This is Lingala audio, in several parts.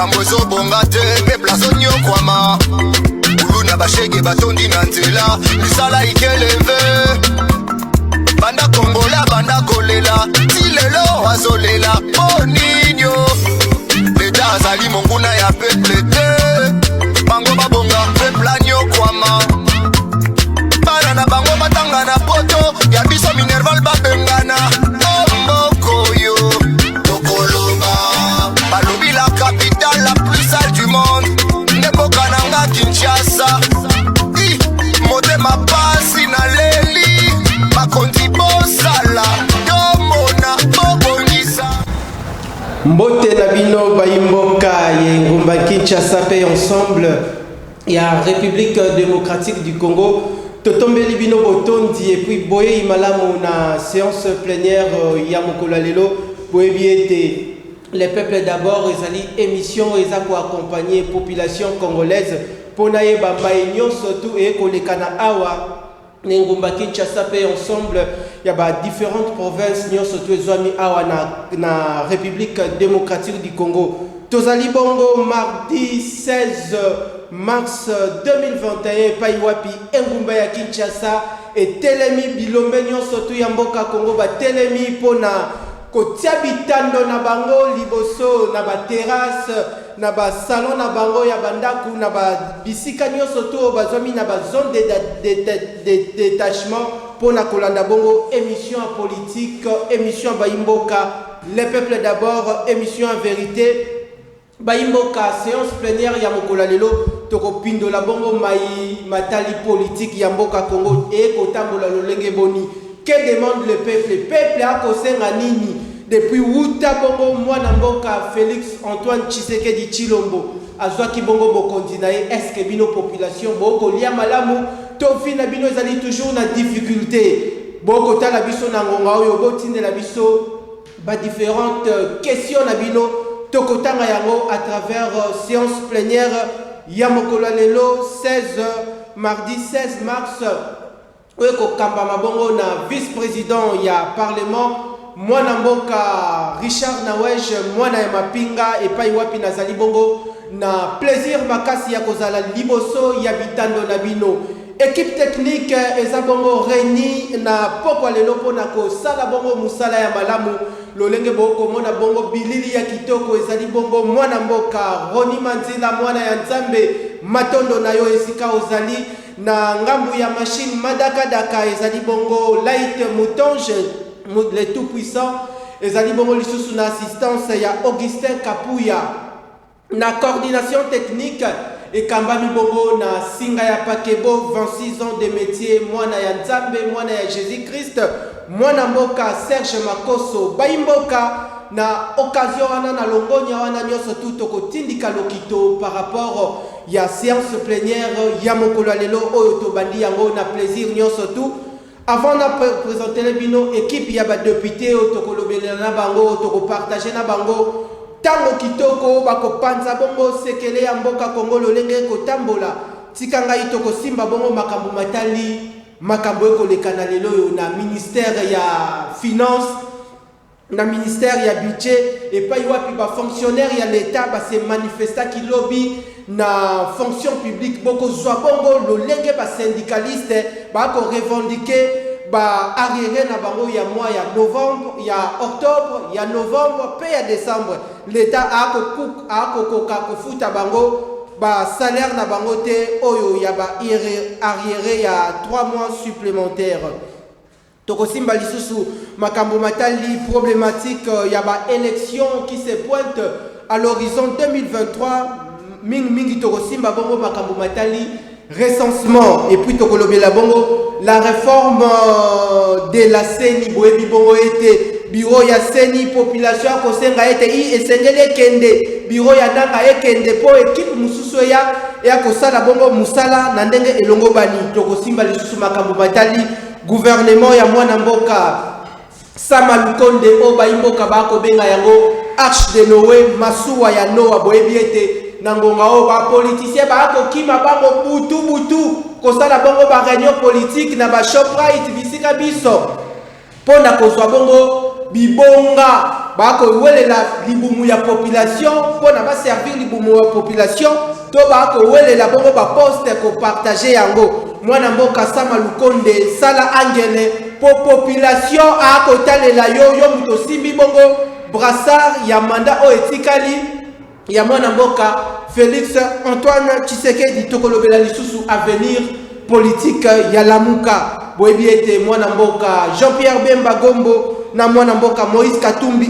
Kambozo bongate pepla zonyo kwama Uluna bashege batondi na nzela Misala ikeleve Banda kongola banda kolela Tilelo azolela Boninyo Leta azali monguna ya peple te Bango babonga pepla nyo kwama Bana na bango batanga na poto Ya biso minerval babengana Omboko yo Tokoloba Balobi la capitale la plus sale du monde Neboka nanga Kinshasa Motema pasi na leli Makondi bosala Domona bobongisa Mbote na bino baimboka Ngumba Kinshasa paix ensemble Ya République démocratique du Congo Totombeli bino botondi et puis boye imalamu na séance plénière ya mokolo lelo boye biete les peuples d'abord ezali émission eza ko accompagner population congolaise pona ye bamba nyonso et kolekana awa Ngumba Kinshasa paix ensemble ya ba différentes provinces nyonso tu ezwami awa na République démocratique du Congo tozali bongo mardi 16 mars 2021 paiwapi Ngumba ya Kinshasa et telemi bilombe nyonso tu ya mboka Congo ba telemi pona kotia bitando na bango liboso na ba terrasse na ba salon na bango ya bandaku na ba bisika nyonso tu bazwami na ba zone de détachement pona kolanda bongo émission politique émission baimboka les peuples d'abord émission en vérité baimboka séance plénière ya mokolo lelo toko pindola bongo matali politique ya mboka Congo et kotambola lolenge boni que demande le peuple a kosenga nini depuis wuta bongo mwana mboka Félix Antoine Tshisekedi Tshilombo azwaki bongo bokondi na ye est-ce que bino population boko lia malamu to fina bino ezali toujours na difficulté boko tala biso na ngonga oyo botinde la biso ba différentes questions na bino tokotanga yango à travers séance plénière ya mokolo lelo 16 mardi 16 mars Eko kamba mabongo na vice-président ya parlement mwana mboka Richard Nawej mwana ya mapinga epai wapi nazali bongo na plaisir makasi ya kozala liboso ya bitando na bino équipe technique eza bongo réuni na pokwa lelo pona ko sala bongo musala ya malamu lolenge boko mona bongo bilili ya kitoko ezali bongo mwana mboka Roni Manzila mwana ya Nzambe matondo na yo esika ozali na ngambu ya machine madaka daka ezali bongo Light Moutonge le tout puissant ezali bongo lisusu na assistance ya Augustin Kapuya na coordination technique et kambami bongo na singa ya Pakebo 26 ans de métier mwana ya Nzambe mwana ya Jésus-Christ mwana mboka Serge Makoso baimboka na occasion wana na longonya wana nyoso tuto kotindika lokito par rapport ya séance plénière ya mokolo lelo oyo to bandi yango na plaisir nyoso tout avant na présenter les bino équipe ya ba député to kolobela na bango to ko partager na bango tango kitoko bakopanza bongo sekele ya mboka Kongo lolenge kotambola tikanga itoko simba bongo makambo matali makambo ekolekana lelo na ministère ya finance na ministère ya budget et pas wapi ba fonctionnaire ya l'état ba se manifesta ki lobby na fonction publique boko zwa bongo lolenge ba syndicaliste ba ko revendiquer ba arrière na bango ya mois ya novembre ya octobre ya novembre pe ya décembre l'état a kokoka kofuta bango ba salaire na bango te oyo ya ba arrière ya 3 mois supplémentaires tokosimba lisusu makambo matali problématique ya ba élection qui se pointe à l'horizon 2023 mingi tokosimba bongo makambo matali recensement et puis tokolobela bongo la réforme de la CENI boyebi bongo ete bureau ya CENI population kosenga ete esengeli kende bureau ya nanga ekende po équipe mususu ya kosala bongo musala na ndenge elongo bani tokosimba lisusu makambo matali gouvernement ya mwana mboka Sama Lukonde o baimboka bako benga yango Arche de Noé masuwa ya Noa boyebi ete nangonga o ba politicien bako kima bango butu kosala bongo ba réunion politique na ba Shoprite bisika biso pona kozwa bongo bibonga bako welela libumu ya population pona ba servir libumu ya population to bako welela bongo ba poste ko partager yango mwana mboka Sama Lukonde sala angele po population a ko talela yo muto simbi bongo brassard ya manda o etikali ya mwana mboka Félix Antoine Tshisekedi tokolobela lisusu avenir politique ya Lamuka boyebi ete mwana mboka Jean-Pierre Bemba Gombo na mwana mboka Moïse Katumbi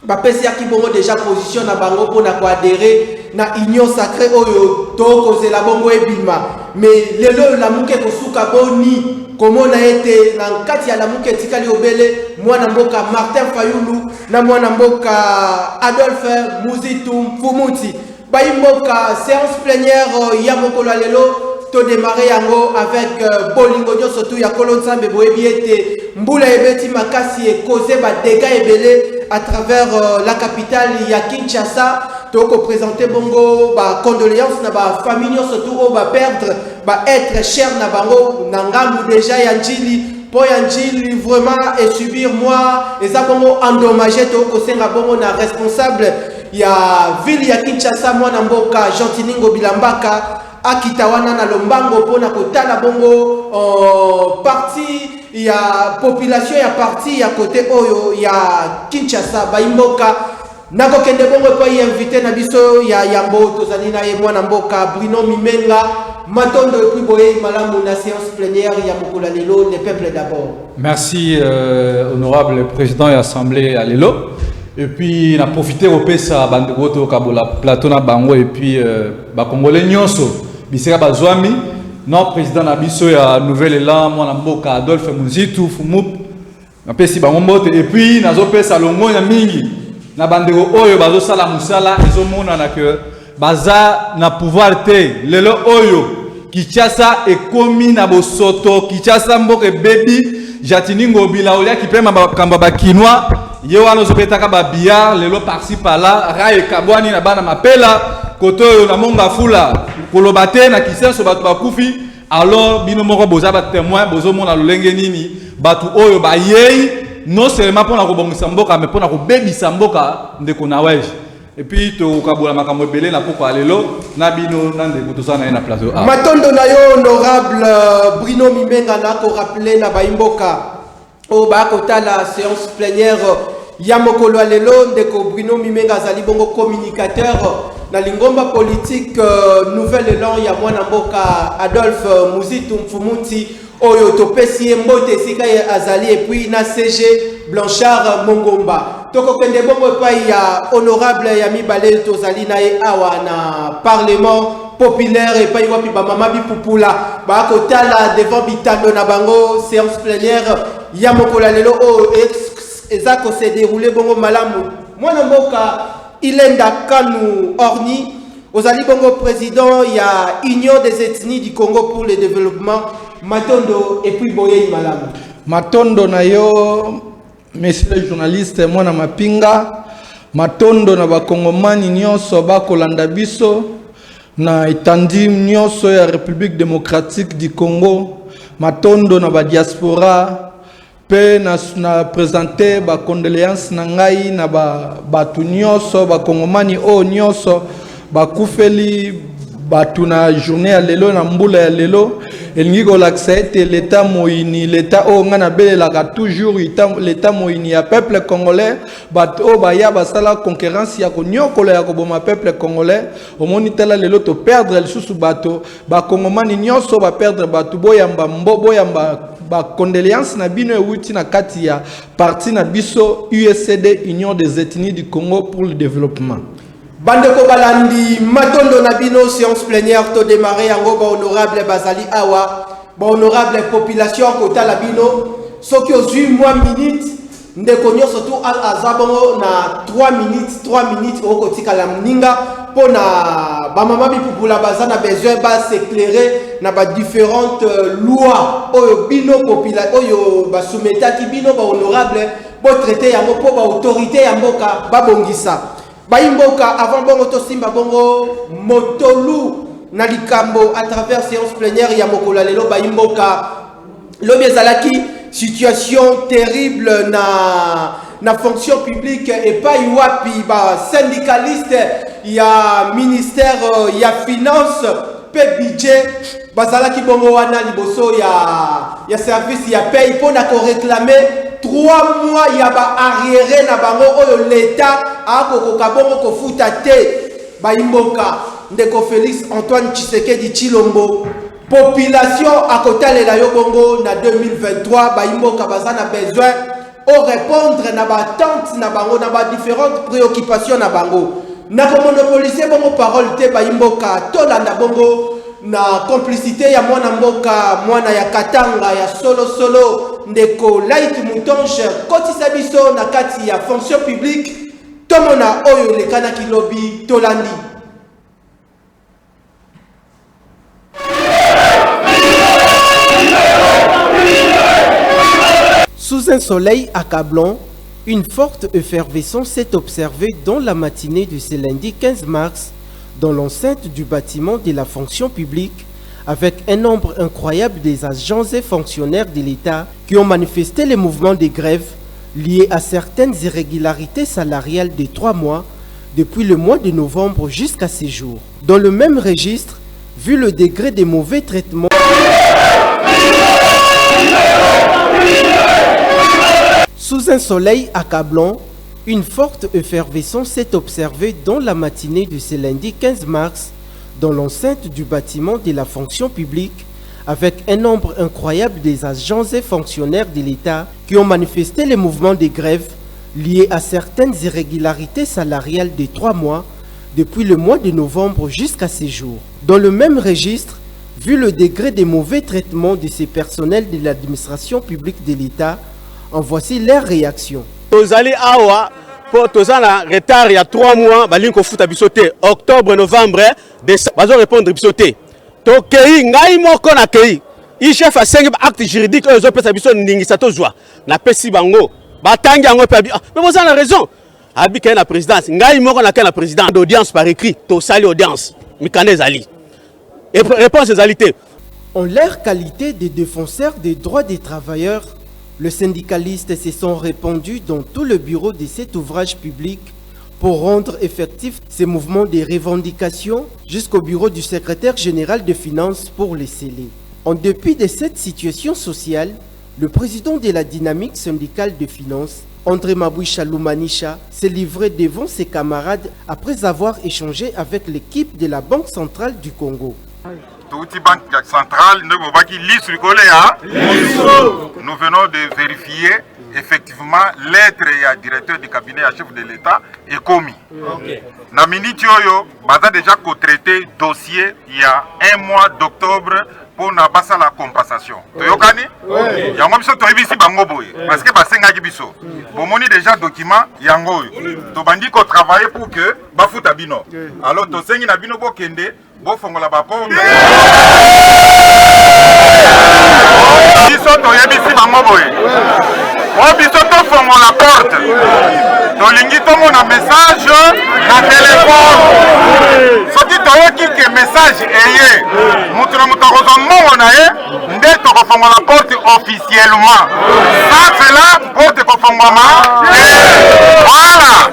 bapesi akibongo déjà position na bango pona ko adhérer na union sacrée oyo tokozela bongo ebima mais lelo Lamuka kosuka boni komona ete na nkati ya Lamuka etikali obele mwana mboka Martin Fayulu na mwana mboka Adolphe Muzitu Mfumuti baimboka séance plénière ya mokolo lelo to démarrer yango avec bolingo nyoso tu ya kolonzambe boyebi ete mbula ebeti makasi e causer ba dégâts ebele à travers la capitale ya Kinshasa to ko présenter bongo ba condoléances na ba famille nyoso tu o ba perdre ba être cher na bango na ngambu déjà ya njili po ya njili vraiment et subir moi eza bongo endommagé to ko senga bongo na responsable ya ville ya Kinshasa mwana mboka Gentiningo Bilambaka akitawana na lombango pona kotala bongo parti ya population ya parti ya côté oyo ya Kinshasa baimboka nako kende bongo po invité na biso ya yambo tozali na ye mwana mboka Bruno Mimenga matondo et puis boye malamu na séance plénière ya mokolo lelo le peuple d'abord. Merci honorable président et assemblée à lelo. Et puis, on a profité au PESA, Bandegoto, Kabola, Plateau, Bango, et puis, Congolais Nyonso, Bissera Bazouami, non, président Nabiso, il y a Nouvel Élan, moi, Namboka, Adolphe Muzitu, Fumup, Napesi Bangomote, et puis, Nazo Pesa, Longo, Yamingi, Nabandego, Oyo, Bazo Sala Moussala, et Zomo, Nanake, Baza, na pouvoir te, Lelo Oyo, Kichasa, et Komi, Nabosoto, Kichasa, Mboke, Baby, Jatiningo, Bilaolia, qui paie ma Kambaba Kinois, Yewano zobetaka ba billard lelo parci pala raye kabwani na bana mapela koto na monga fula kolobate na kisenso batu bakufi alors bino moko boza ba témoin bozo mona lolenge nini batu oyo ba yei non seulement pour na kobongisa mboka mais pour na kobebisa mboka ndeko na weje et puis to kabola makambo belé na poko lelo na bino na ndeko to sana na place matondo na yo honorable Bruno Mimenga na ko rappeler na baimboka o ba kotala séance plénière ya mokolo lelo ndeko Bruno Mimenga zali bongo communicateur na lingomba politique Nouvel Élan ya mwana mboka Adolphe Muzitu Mfumuti oyo topesi mbote sika ya azali et puis na CG Blanchard Mongomba toko kende bongo pa ya honorable ya mibale tozali na ye awa na parlement populaire et pas wapi ba mama bipupula ba kotala devant bitando na bango séance plénière ya mokolo lelo o ezako se déroulé bongo malamu mwana mboka Ilenda Kanu Orni ozali bongo président ya Union des ethnies du Congo pour le développement matondo et puis boye malamu matondo na yo messieurs les journalistes mwana mapinga matondo na bakongomani nyonso bakolanda biso na itandi nyonso ya République démocratique du Congo matondo na ba diaspora pe na présenter ba condoléances na ngai na batu nyonso ba kongomani o nyonso ba kufeli batu na journée ya lelo na mbula ya lelo elingi kolakisa ete l'état moyini l'état o nga na belelaka toujours l'état moyini ya peuple congolais batu o baya basala concurrence ya konyokola ya koboma peuple congolais omoni tala lelo to perdre lisusu bato bakongomani nyonso ba perdre batu boyamba ba condoléances na bino euti na kati ya parti na biso USCD Union des ethnies du Congo pour le développement. Bandeko balandi matondo na bino séance plénière to démarrer yango ba honorable bazali awa ba honorable population kota la bino soki ozui moi minutes ndeko nyoso tu azabongo na 3 minutes okotika la mninga pona ba mama bipupula bazana besoin ba s'éclairer na ba différentes lois oyo bino population oyo ba soumetaki bino ba honorable bo traiter yango po ba autorité ya mboka ba bongisa baimboka avant bongo to simba bongo motolu na likambo à travers séance plénière ya mokolo lelo baimboka lobi ezalaki situation terrible na fonction publique et pas wapi ba syndicaliste ya ministère ya finance pe budget bazala ki bongo wana liboso ya service ya paye pour na ko réclamer 3 mois ya ba arriéré na bango oyo l'état a ko kabongo ko futa te ba imboka ndeko Félix Antoine Tshisekedi Tshilombo population à côté de la Yobongo na 2023 ba imboka bazana besoin au répondre na ba attente na bango na ba différentes préoccupations na bango na ko monopoliser bongo parole te ba imboka tolanda bongo na complicité ya mwana mboka mwana ya Katanga ya solo ndeko Light Mutonge kotisa biso na kati ya fonction publique tomona oyo lekana kilobi tolandi. Sous un soleil accablant, une forte effervescence s'est observée dans la matinée de ce lundi 15 mars dans l'enceinte du bâtiment de la fonction publique avec un nombre incroyable des agents et fonctionnaires de l'État qui ont manifesté les mouvements de grève liés à certaines irrégularités salariales de 3 mois depuis le mois de novembre jusqu'à ce jour. Dans le même registre, vu le degré de mauvais traitements, sous un soleil accablant, une forte effervescence s'est observée dans la matinée de ce lundi 15 mars dans l'enceinte du bâtiment de la fonction publique avec un nombre incroyable des agents et fonctionnaires de l'État qui ont manifesté les mouvements de grève liés à certaines irrégularités salariales de 3 mois depuis le mois de novembre jusqu'à ce jour. Dans le même registre, vu le degré de mauvais traitement de ces personnels de l'administration publique de l'État, en voici leur réaction. Tozali awa pour tozana retard il y a 3 mois balinko futa bisoté octobre novembre décembre bazo répondre bisoté to kei ngai moko na kei i chef a 5 acte juridique ozo pesa biso ndingisa tozwa na pesi bango batangi yango pe mais vous avez raison abi kay na présidence ngai moko na kay na président d'audience par écrit to sali audience mikane zali et réponse égalité en leur qualité de défenseurs des droits des travailleurs. Les syndicalistes se sont répandus dans tout le bureau de cet ouvrage public pour rendre effectifs ces mouvements de revendication jusqu'au bureau du secrétaire général des finances pour les sceller. En dépit de cette situation sociale, le président de la dynamique syndicale de finances, André Mabouisha Lumanisha, s'est livré devant ses camarades après avoir échangé avec l'équipe de la Banque centrale du Congo. Touti Banque centrale, nous venons de vérifier effectivement lettre et directeur du cabinet à chef de l'État est commis. Na minute yoyo, baza déjà co-traité dossier il y a 1 mois d'octobre pour na basa la compensation. Toyokani? Yango biso toyebisi bango boye parce que basengaki biso. Bomoni déjà document yango yo. To bandi ko travailler pour que bafuta bino. Alors to sengi na bino bokende bo fongola ba po. Biso toyebisi bango boye. O biso to fongola porte. Tolingi to mona message na téléphone. Soki toyoki ke message eye. Mutu na mutu kozongo na ye nde to kofongola porte officiellement. Ça c'est là porte kofongoma. Voilà.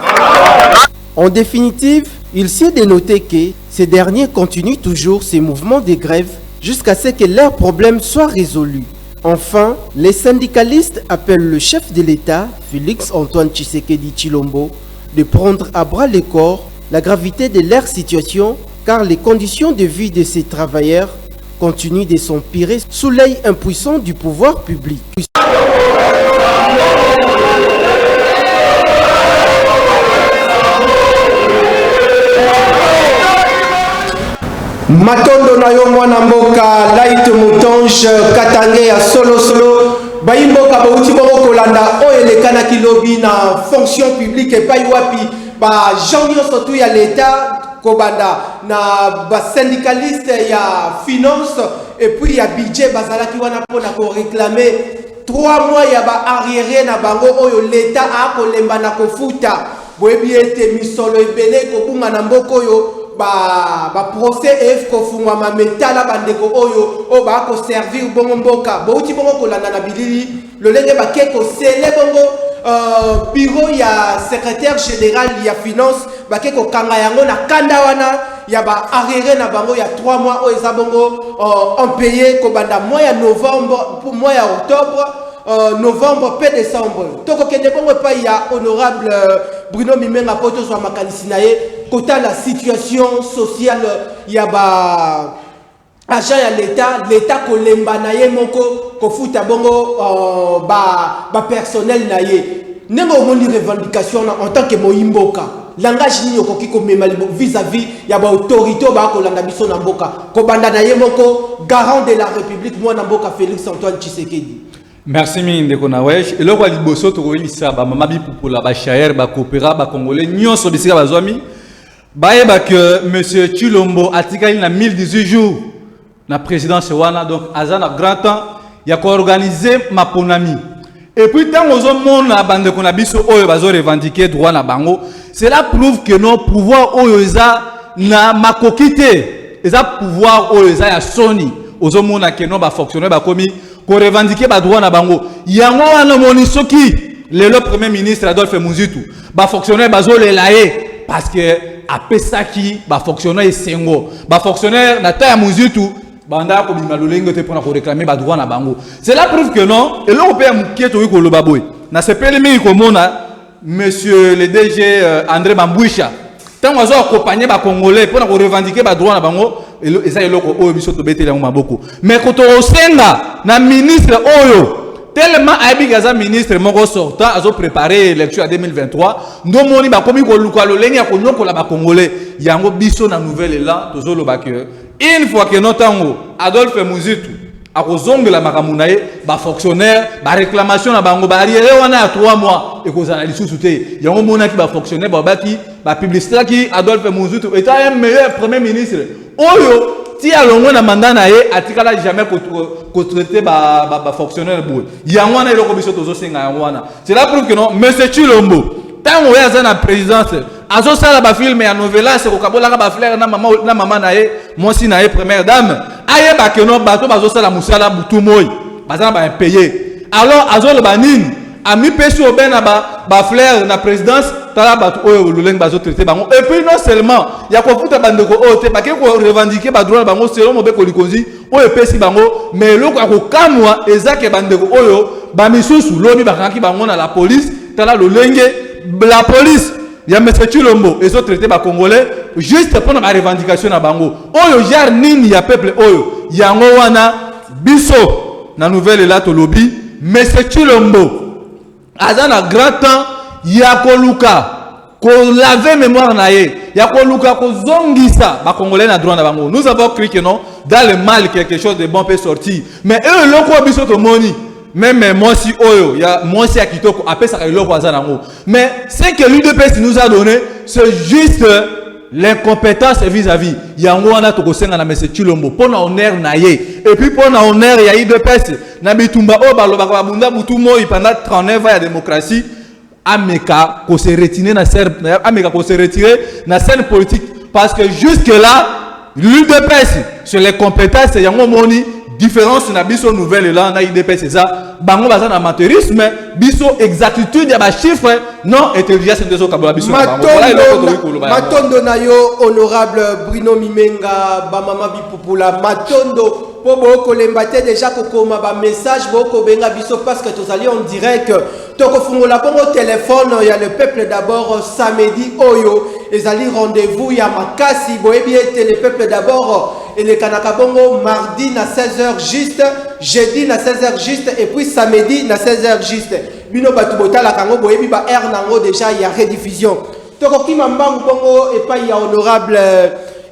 En définitive, il s'est dénoté que ces derniers continuent toujours ces mouvements de grève jusqu'à ce que leurs problèmes soient résolus. Enfin, les syndicalistes appellent le chef de l'État, Félix Antoine Tshisekedi Tshilombo, de prendre à bras le corps la gravité de leur situation car les conditions de vie de ces travailleurs continuent de s'empirer sous l'œil impuissant du pouvoir public. Matondo na yo mwana mboka Light Mutonge Katange ya solo baimboka bauti bongo kolanda oyo elekana kilobi na fonction publique et pas wapi ba Jean nyonso tu ya l'État kobanda na ba syndicaliste ya finance et puis ya budget bazalaki wana pona ko réclamer 3 mois ya ba arriéré na bango oyo l'État a kolemba na kofuta boyebi ete misolo ebele kobunga na mboko yo ba procès ef ko fungwa ma metala bandeko oyo o ba ko servir bongo mboka bouti bongo ko landa na bilili le lenge ba ke ko sele bongo bureau ya secrétaire général ya finance ba ke ko kanga yango na kanda wana ya ba arrêté na bango ya 3 mois o eza bongo en payé ko banda mois ya novembre pour mois ya octobre novembre pe décembre toko kende bongo pa ya honorable Bruno Mimenga poto so makanisi na ye kota la situation sociale ya ba agent ya l'état kolemba na ye moko ko futa bongo ba personnel na ye nengo omoni revendication en tant que moyimboka langage ni yokoki ko mema vis-à-vis ya ba autorité ba ko landa biso na mboka ko banda na ye moko garant de la république moi na mboka Félix Antoine Tshisekedi. Merci Mindeko Nawesh. Et là, on va dire que mama bipupula ba chaer ba coopéra ba congolais nyonso bisika bazwami. Baye ba que monsieur Chilombo atikali na 1018 jours na présidence wana donc azana grand temps ya ko organiser maponami. Et puis tant aux hommes na bande ko na biso oyo bazo revendiquer droit na bango, cela prouve que nos pouvoirs oyo eza na makokité, eza pouvoir oyo eza ya soni. Aux hommes na que no ba fonctionner ba komi ko revendiquer ba droit na bango. Yango wana monisoki le premier ministre Adolphe Muzitu ba fonctionner bazo le laé parce que apesaki ba fonctionnaire sengo ba fonctionnaire na ta Muzitu banda ko bima lolengo te pona ko réclamer ba droit na bango. Cela prouve que non et l'européen mukieto ko loba boy na sepele mi ko mona monsieur le DG André Bambouisha tant wazo accompagner ba congolais pona ko revendiquer ba droit na bango et ça eloko oyo biso to betela maboko mais ko to osenga na ministre oyo tellement abigaza ministre moko sortant azo préparer l'élection à 2023 ndo moni ba komi ko luka lolengi ya ko nyokola ba congolais yango biso na nouvelle là tozolo ba que une fois que notango Adolphe Muzitu akozongela makamunaye ba fonctionnaire ba réclamation na bango ba arrière wana ya 3 mois et kozana lisusu te yango mona ki ba fonctionnaire ba baki ba publicité ki Adolphe Muzitu est un meilleur premier ministre oyo ti alongo na mandat na ye atikala jamais ko traiter ba fonctionnaire boy yango na eloko biso tozo senga yango wana cela prouve que non monsieur Chilombo tango ya za na présidence azo sala ba film ya novelas ko kabola ba frère na mama na ye mosi na ye première dame aye ba que non bato bazo sala musala butu moy bazana ba payer alors azo le banine ami pesi obena ba frère na présidence tala bato oyo loleng bazo traiter bango et puis non seulement ya ko futa bandeko ote ba ke ko revendiquer ba droit bango selon mobeko likonzi oyo pesi bango mais loko ko kamwa ezake bandeko oyo ba misusu lobi bakaki bango na la police tala lolenge la police ya monsieur Chilombo ezo traiter ba congolais juste pour na revendication na bango oyo jar nini ya peuple oyo yango wana biso na nouvelle là to lobby monsieur Chilombo azana grand temps ya koluka ko laver mémoire na ye ya koluka ko zongisa ba congolais na droit na bango. Nous avons cru que non dans le mal quelque chose de bon peut sortir mais eux loko biso to moni même moi si oyo ya moi si akitoko apesa ka loko azana ngo mais ce que l'UDPS nous a donné c'est juste l'incompétence vis-à-vis yango wana to kosenga na monsieur Chilombo pona honneur na ye et puis pona honneur ya UDPS na bitumba o baloba ba bunda butu moi pendant 39 ans ya démocratie ameka ko se retirer na scène ameka ko se retirer na scène politique parce que jusque là l'UDPS sur les compétences yango moni différence na biso nouvelle là na UDPS ça bango baza na amateurisme biso exactitude ya ba chiffre non intelligence ndezo kabola biso matondo na yo honorable Bruno Mimenga ba mama bipupula matondo po boko lembate déjà kokoma ba message boko benga biso parce que tozali en direct toko fungola bongo téléphone ya le peuple d'abord samedi oyo ezali rendez-vous ya makasi boyebi ete le peuple d'abord et le kanaka bongo mardi na 16h juste jeudi na 16h juste et puis samedi na 16h juste bino batu botala kango boyebi ba air nango déjà ya rediffusion toko kima mbangu bongo et pas ya honorable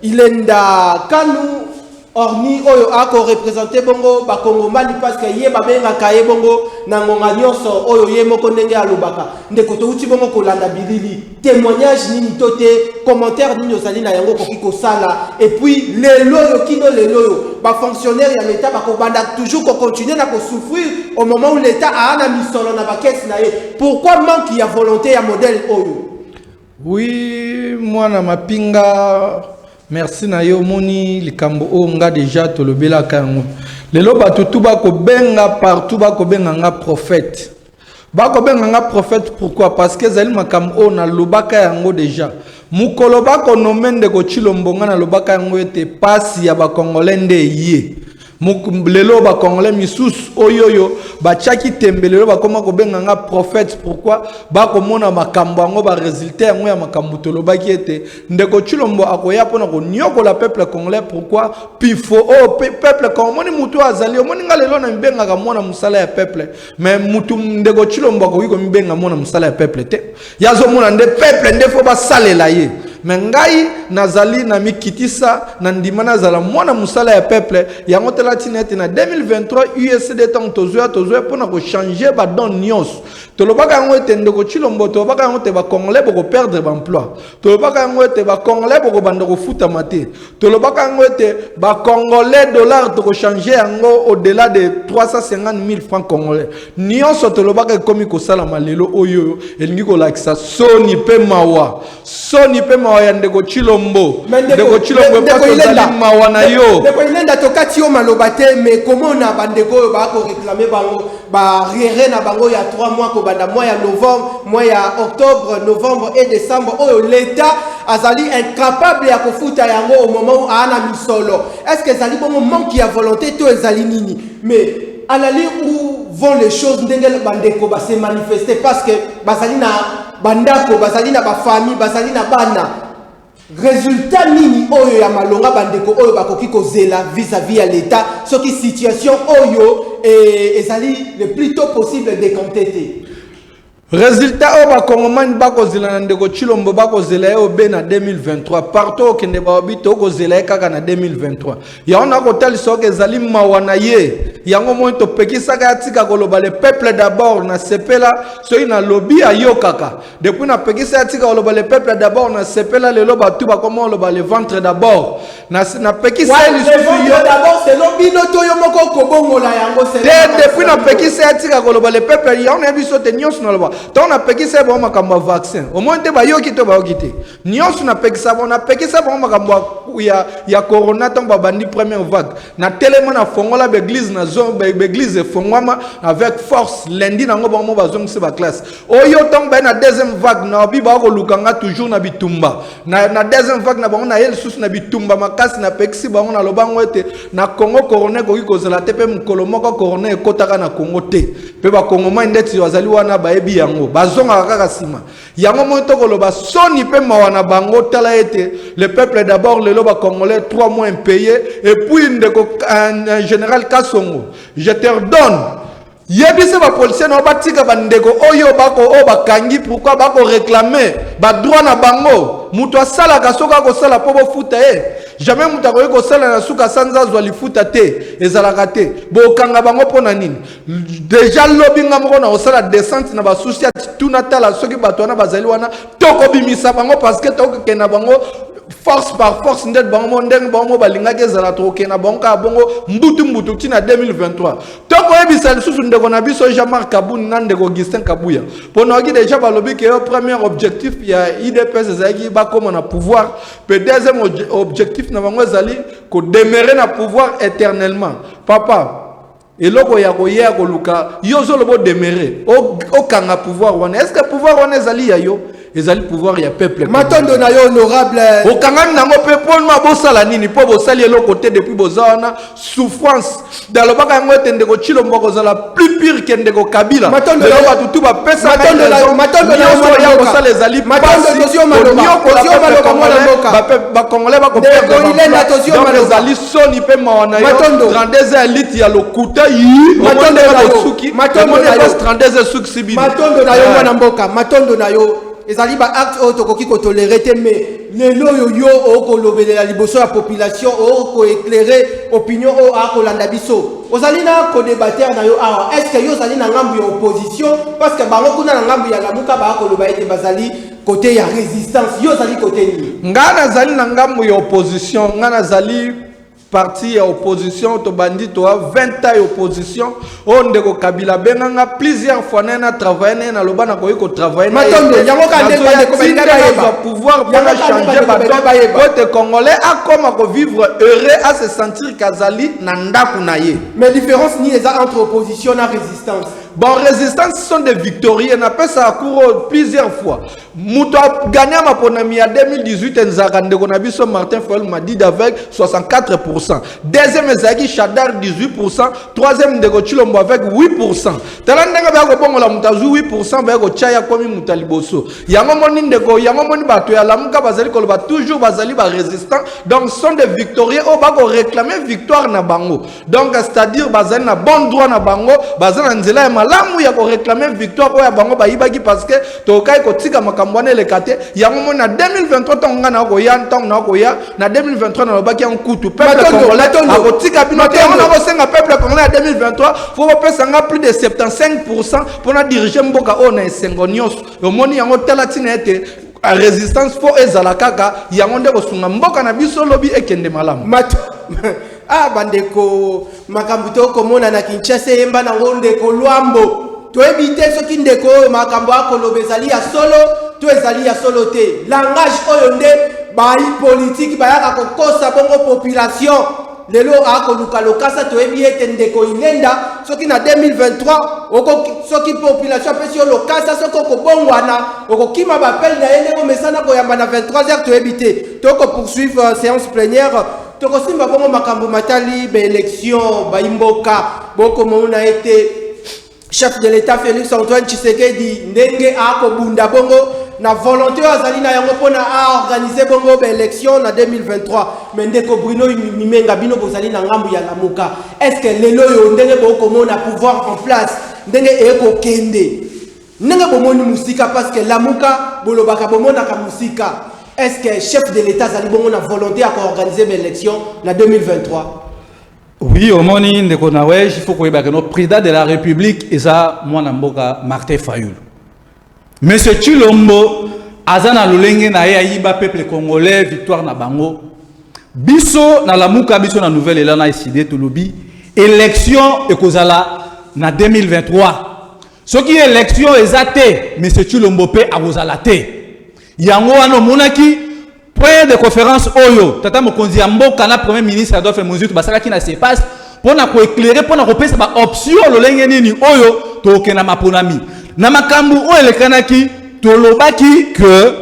Ilenda Kanu Orni oyo ako représenter bongo ba Kongomani parce que ye ba benga kaye bongo na ngonga nyonso oyo ye moko ndenge alobaka ndeko to uti bongo ko landa bilili témoignage nini tote commentaire nini osali na yango koki ko sala et puis lelo yo kino lelo yo ba fonctionnaire ya l'état ba ko banda toujours ko continuer na ko souffrir au moment où l'état a ana misolo na ba caisse na ye pourquoi manque ya volonté ya modèle oyo. Oui, moi na mapinga Merci na yo moni likambo o nga déjà tolobela kango. Lelo bato tu bako benga partout bako benga nga prophète. Bako benga nga prophète pourquoi? Parce que zali makam o na lobaka yango déjà. Mukolo bako nomende ko chilombo nga na lobaka yango ete pasi ya ba Congolais nde ye. Lelo ba Congolais misus oyoyo ba chaki tembe lelo ba koma ko benga nga prophète pourquoi? Ba ko mona makambo yango ba résultat yango ya makambo tolobaki ete ndeko chilombo akoya pona ko nyoko la peuple congolais pourquoi? Pifo o peuple congolais mutu azali omoni nga lelo na mbenga ka mona musala ya peuple mais mutu ndeko chilombo ko yiko mbenga mona musala ya peuple te yazo mona nde peuple nde fo ba salela ye mais ngai nazali na mikitisa na ndima nazala mwana musala ya peuple yango tela tinete na 2023 USD tant tozoya pona ko changer ba don nyos tolobaka yango ete ndeko chilombo tolobaka yango te ba congolais boko perdre ba emploi tolobaka yango ete ba congolais boko banda ko futa mate tolobaka yango ete ba congolais dollar to ko changer yango au-delà de 350 000 francs congolais nyos tolobaka komi ko sala malelo oyo elingi ko lakisa soni pe mawa ya ndeko chilombo ndeko chilombo pa kozali mawa na yo ndeko ilenda tokati yo malobate mais comment na bandeko oyo bako réclamer bango ba rire na bango ya 3 mois ko banda mois ya novembre mois ya octobre novembre et décembre oyo l'état azali incapable ya kofuta yango au moment où ana misolo est-ce que zali bon manque ya volonté to ezali nini mais à la ligne où vont les choses ndengel bandeko ba se manifester parce que bazali na bandako bazali na ba famille bazali na bana résultat nini oyo ya malonga bandeko oyo bakoki kozela vis-à-vis ya l'état soki situation oyo ezali le plus tôt possible décanté. Résultat au bakongomani bakozela na ndeko chilombo bakozela yo be na 2023 partout okende babito okozela kaka na 2023 ya ona ko tali soke ezali mawana ye yango mo to pekisaka atika koloba le peuple d'abord na sepela soki na lobby ayo kaka depuis na pekisa atika koloba le peuple d'abord na sepela lelo batu bakoma koloba le ventre d'abord na pekisa le ventre d'abord c'est lobby noto yo moko kobongola yango c'est depuis na pekisa atika koloba le peuple ya ona biso te nyos na loba donc na pekisa bon makambo vaccin au moins te bayoki to bayokite nyos na pekisa bon makambo ya corona tant babandi première vague na tellement na fongola l'église na zone l'église fongwama avec force lundi nango bon bazong se ba classe oyo tant ba na deuxième vague na bi ba ko lukanga toujours na bitumba na deuxième vague na bon na yel sus na bitumba makasi na pekisi bon na lobango ete na Congo corona ko kozela te pe mukolo moko corona ekotaka na Congo te pe ba Congo ma ndeti wazali wana ba ebi yango bazonga kaka sima yango mo to koloba soni pe mawana bango tala ete le peuple d'abord le loba congolais 3 mois impayés et puis ndeko en général Kasongo je te redonne yebise ba policier na batika bandeko oyo bako o bakangi pourquoi bako réclamer ba droit na bango muto asala kasoka ko sala po bo futa jamais muta ko sala na suka sanza zwa lifuta te ezalaka te bo kanga bango pona nini déjà lobinga moko na osala descente na ba souci tuna tala soki bato na bazali wana toko bimisa bango parce que toko kena bango force par force ndet bango ndeng bango balinga kezala toke na bango ka bongo mbutu tina 2023 toko ebisa lisusu ndeko na biso Jean-Marc Kabuni na ndeko Augustin Kabuya pona ki déjà balobi que le premier objectif ya IDPS ezaki ba comme na pouvoir pe deuxième objectif na bango ezali ko demeurer na pouvoir éternellement papa eloko ya koya ko luka yo zo lobo demeurer o kanga pouvoir wana est-ce que pouvoir wana ezali ya yo ezali pouvoir ya peuple matondo na yo honorable o kangami nango pe pon ma bosala nini po bosali elo côté depuis bozana souffrance dans le baka ngo tende ko chilombo ko zala plus pire que ndeko Kabila matondo na ba tutu ba pesa matondo na yo bosala ezali matondo dosio maloba ba congolais ba ko perdre ezali soni pe mawana yo 32 elite ya lokuta yi matondo na yo matondo na yo 32 suki sibi matondo na yo mwana mboka matondo na yo ezali ba acte oyo tokoki kotolérer te mais lelo yo okolobelela liboso ya population oko éclairer opinion oyo akolanda biso ozali na kodebater na yo awa est-ce que yo ozali na ngambu ya opposition parce que bango kuna na ngambu ya lamuka bakoloba ete bazali côté ya résistance yo ozali côté nini nga nazali na ngambu ya opposition nga nazali parti ya opposition to bandi to 20 ans opposition on de ko Kabila benanga plusieurs fois na travailler na lobana ko travailler matondo yango ka ndeko ko benga ba pouvoir pour changer ba côté congolais a comment ko vivre heureux à se sentir kazali na ndaku na ye. Mais différence ni eza entre opposition na résistance. Bon, résistance sont des victorieux. On appelle ça à cours plusieurs fois. Mouto a gagné ma ponami en 2018. Nzakandekonabiso Martin Fayulu m'a dit avec 64%. Deuxième Zagi Chadar 18%. Troisième Ndeko Chilombo avec 8%. Talandanga ba ko bongo la mutazu 8% ba ko chaya komi mutaliboso. Yango moni ndeko yango moni bato ya lamuka bazali ko ba toujours bazali ba résistant. Donc sont des victorieux au ba ko réclamer victoire na bango. Donc c'est-à-dire bazali na bon droit na bango, bazali na nzela malamu ya ko réclamer victoire ko ya bango ba yibaki parce que to kai ko tika makambwane le kate yango mo na 2023 tonga na ko ya ntong na ko ya na 2023 na lobaki en kutu peuple congolais ko tika bino te on a ko senga peuple congolais en 2023 faut pesa nga plus de 75% pour na diriger mboka ona esengonios yo moni yango telatina ete a résistance fo ezala kaka yango nde ko sunga mboka na biso lobi ekende malamu ah bandeko makambo to komona na Kinshasa yemba na ndeko Lwambo to ebite soki ndeko makambo akoloba ezali ya solo to ezali ya solo te langage oyo nde bayi politique bayaka kokosa bongo population lelo akoluka lokasa to ebi ete ndeko inenda soki na 2023 soki population pesi lokasa soko kobongwana okokima bapel na yene mesana koyamba na 23h to ebite to ko poursuivre séance plénière. Tokosimba bongo makambo matali be élection baimboka boko mona été chef de l'état Félix Antoine Tshisekedi ndenge ako bunda bongo na volonté azali na yango pona a organiser bongo be élection na 2023 mais ndeko Bruno Mimenga bino bozali na ngambu ya lamuka est-ce que lelo yo ndenge boko mona pouvoir en place ndenge eko kende ndenge bomoni musika parce que lamuka bolobaka bomona ka musika. Est-ce que le chef de l'État a une volonté à organiser l'élection en 2023? Oui, au moment où il faut que le président de la République est Martin Fayulu. Monsieur Chilombo, Azana Lolenge na Yaïba peuple congolais, victoire na Bango. Biso na Lamuka, biso na nouvelle élan a décidé de lobby. Élection et Kozala na 2023. Ce qui est élection est athée, Monsieur Chilombo pe a Kozala té. Yango ano monaki point de conférence oyo tata mokonzi ya mboka na premier ministre Adolphe Muzitu basala ki na se passe pona ko éclairer pona ko pesa ba option lolenge nini oyo to kena maponami na makambu oyo lekanaki to lobaki que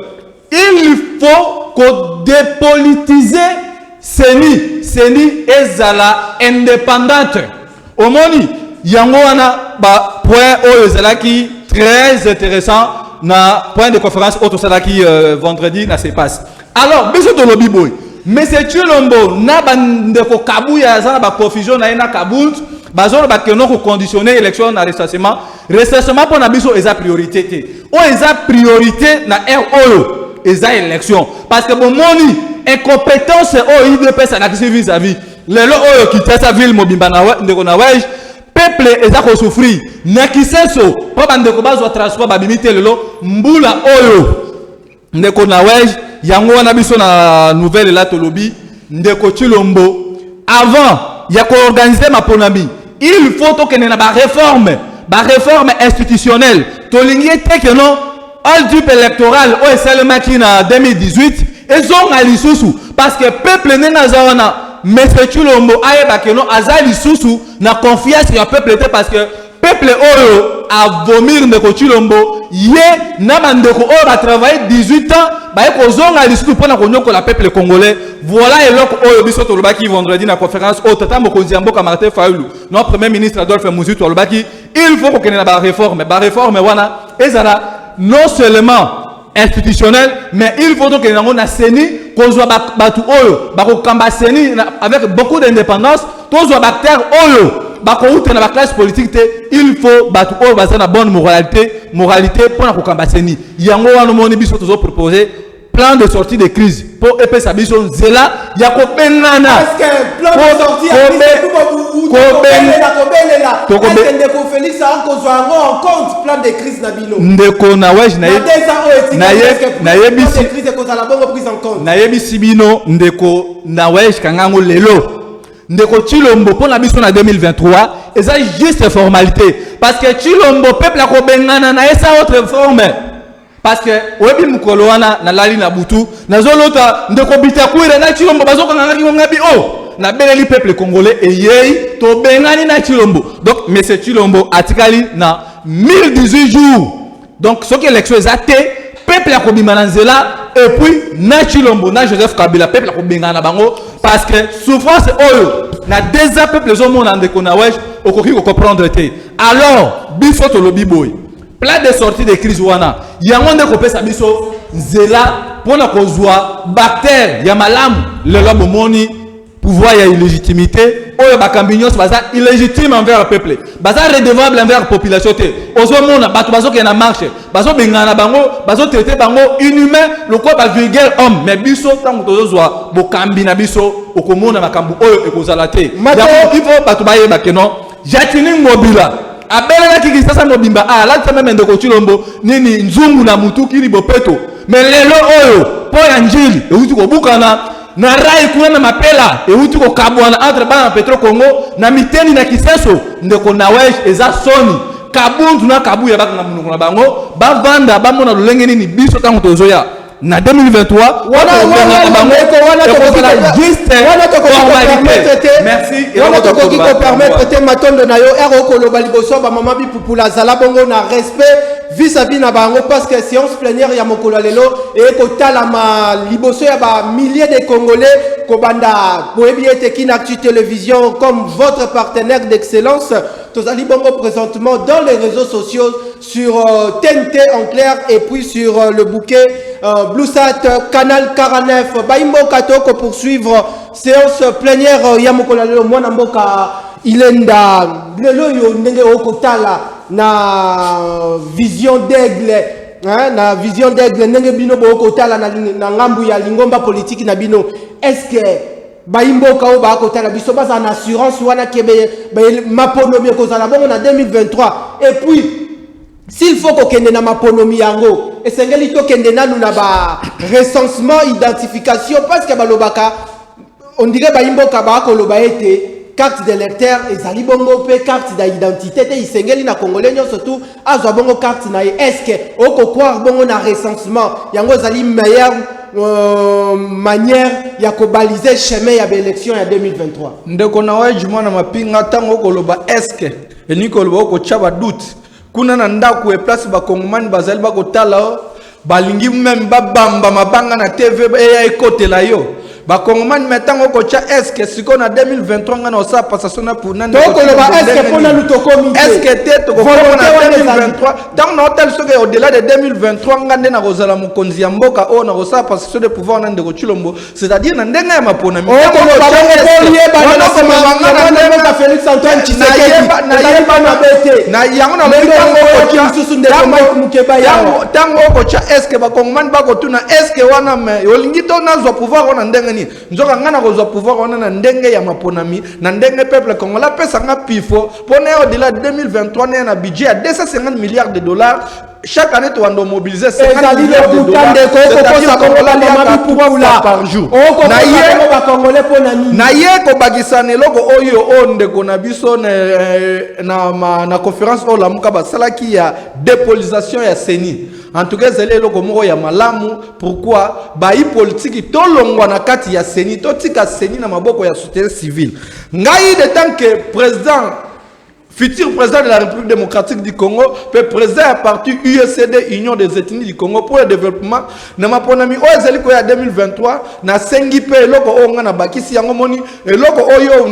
il faut ko dépolitiser seni ezala indépendante omoni yango wana ba point oyo zalaki très intéressant na point de conférence auto sala qui vendredi na se passe. Alors biso to lobi boy monsieur Chilombo na bande ko kabuya za ba confusion na ina kabul bazolo ba keno ko conditionner élection na recensement pour na biso eza priorité te o eza priorité na oyo eza élection parce que bon moni incompétence o IDP ça na kisi vis-à-vis lelo oyo kitasa ville mobimba na ndeko na waj peuple eza ko souffrir na kiseso po bandeko bazwa transport babimite lelo mbula oyo ndeko na wej yango wana biso na nouvelle la tolobi ndeko Chilombo avant ya ko organiser maponami il faut to kene na ba réforme institutionnelle to lingi teke no all dupe électoral o seulement qui na 2018 ezonga lisusu parce que peuple nena zawana Monsieur Chilombo ayeba keno azali susu na confiance ya peuple te parce que peuple oyo a vomir ndeko Chilombo ye na bandeko oyo ba travailler 18 ans ba ko zonga lisusu pona ko nyoko la peuple congolais voilà eloko oyo biso to lobaki vendredi na conférence au tata mokonzi ya mboka Martin Fayulu notre premier ministre Adolphe Muzitu to lobaki il faut ko kene na ba réforme wana ezala non seulement institutionnel mais il faut que nous na seni qu'on soit batu oyo bako kamba seni avec beaucoup d'indépendance tous soit acteurs oyo bako outre na classe politique te il faut batu oyo baza na bonne moralité pour na ko kamba seni yango wana moni biso tozo proposer plan de sortie de crise pour epesa sabiso nzela ya ko benana parce que plan de sortie ko ndeko Félix Antoine en compte plan de crise na bino ndeko na wej na yebisi crise ko za la bonne prise en compte na yebisi bino ndeko na wej kangango lelo ndeko Chilombo pour la mission en 2023 et ça juste formalité parce que Chilombo peuple a kobengana na esa autre forme parce que webi mukolo wana na lali na butu na zolota ndeko bitakwira na Chilombo bazoko ngaki ngabi na beleli peuple congolais et yei to bengani na Chilombo donc monsieur Chilombo atikali na 1018 jours donc ce qui élection exacté peuple a kobima na nzela et puis na Chilombo na Joseph Kabila peuple a kobengana bango parce que souffrance oyo na déjà peuple zo mona ndeko na wesh okoki ko comprendre te alors biso to lobi boy plan de sortie de crise wana yango ndeko pesa biso nzela pona kozwa bactère ya malamu lelo bomoni pouvoir ya illégitimité oyo bakambi nyonso baza illégitime envers le peuple baza redevable envers la population te ozomona bato bazokende na marche bazobengana bango bazotraite bango inhumain lokola ba vulgaire homme mais biso ntango tozozwa bokambi na biso okomona makambo oyo ekozala te il faut bato bayeba ke non Jatini Mobila abelelaki kisasa mobimba alata meme ndeko Chilombo nini nzungu na mutu kili bopeto mais lelo oyo po ya njili euti kobukana na rai kuna na mapela euti ko kabwana entre bana Petro Congo na miteni na kiseso ndeko na wesh eza soni kabundu na kabu ya baka mungu na bango bavanda bamona lolenge nini biso tango tozoya na 2023 wana merci wana tokoki ko permettre te matondo na yo ero koloba liboso ba mama bipupula zala bongo na respect vis-à-vis na bango parce que séance plénière ya mokolo lelo et ko talama liboso ya ba milliers de Congolais ko banda boyebi ete Kinactu Télévision comme votre partenaire d'excellence tozali bongo présentement dans les réseaux sociaux sur TNT en clair et puis sur le bouquet Bluesat Canal 49 Baimbo Katoko pour poursuivre séance plénière ya mokolo lelo mwana mboka ilenda lelo yo ndenge okotala na vision d'aigle hein na vision d'aigle ndenge bino bokotala na ngambu ya lingomba politique na bino est-ce que baimboka o bakotala biso baza na assurance wana kebe maponomi kozala bongo na 2023 et puis s'il faut kokende na maponomi yango esengeli to kende nanu na ba recensement identification parce que balobaka on dirait baimboka bakoloba ete carte d'électeur ezali bongo pe carte d'identité te isengeli na congolais surtout azwa bongo carte na est-ce que oko croire bongo na recensement yango ezali meilleure manière ya kobaliser chemin ya élection ya 2023 ndeko na waji mwana mapinga tango koloba est-ce que eniko loba oko chaba doute kuna na ndako e place ba kongomani bazali ba kotala balingi même babamba mabanga na TV ya ekotela yo bakongomani metango kocha est-ce que siko na 2023 ngana osa passation na pour nande donc est-ce que pona lutokomi est-ce que te to na 2023 dans hôtel soke au-delà de 2023 ngande na kozala mokonzi ya mboka o na osa passation de pouvoir nande ko Chilombo c'est-à-dire na ndenga ya mapona mi Félix Antoine Tshisekedi na yango na tango kocha est-ce que bakongomani bakotuna est-ce que wana me olingi to nazwa pouvoir wana ndenga nzoka ngana kozwa pouvoir wana na ndenge ya maponami na ndenge peuple congolais pesa nga pifo pone au-delà de 2023 na budget à 250 milliards de dollars chaque année tu vas mobiliser 50 milliards de dollars par jour na ye ko bakisana eloko oyo onde kona biso na conférence o la muka basalaki ya dépolitisation ya CENI en tout cas zele eloko moko ya malamu pourquoi bayi politique tolongwa na kati ya CENI totika CENI na maboko ya société civile ngai de tant que président futur président de la République démocratique du Congo, peut président à partir USCD, Union des ethnies du Congo, pour le développement. Na maponami o ezeli ko ya 2023 na sengi pe loko o nga na bakisi yango moni eloko oyo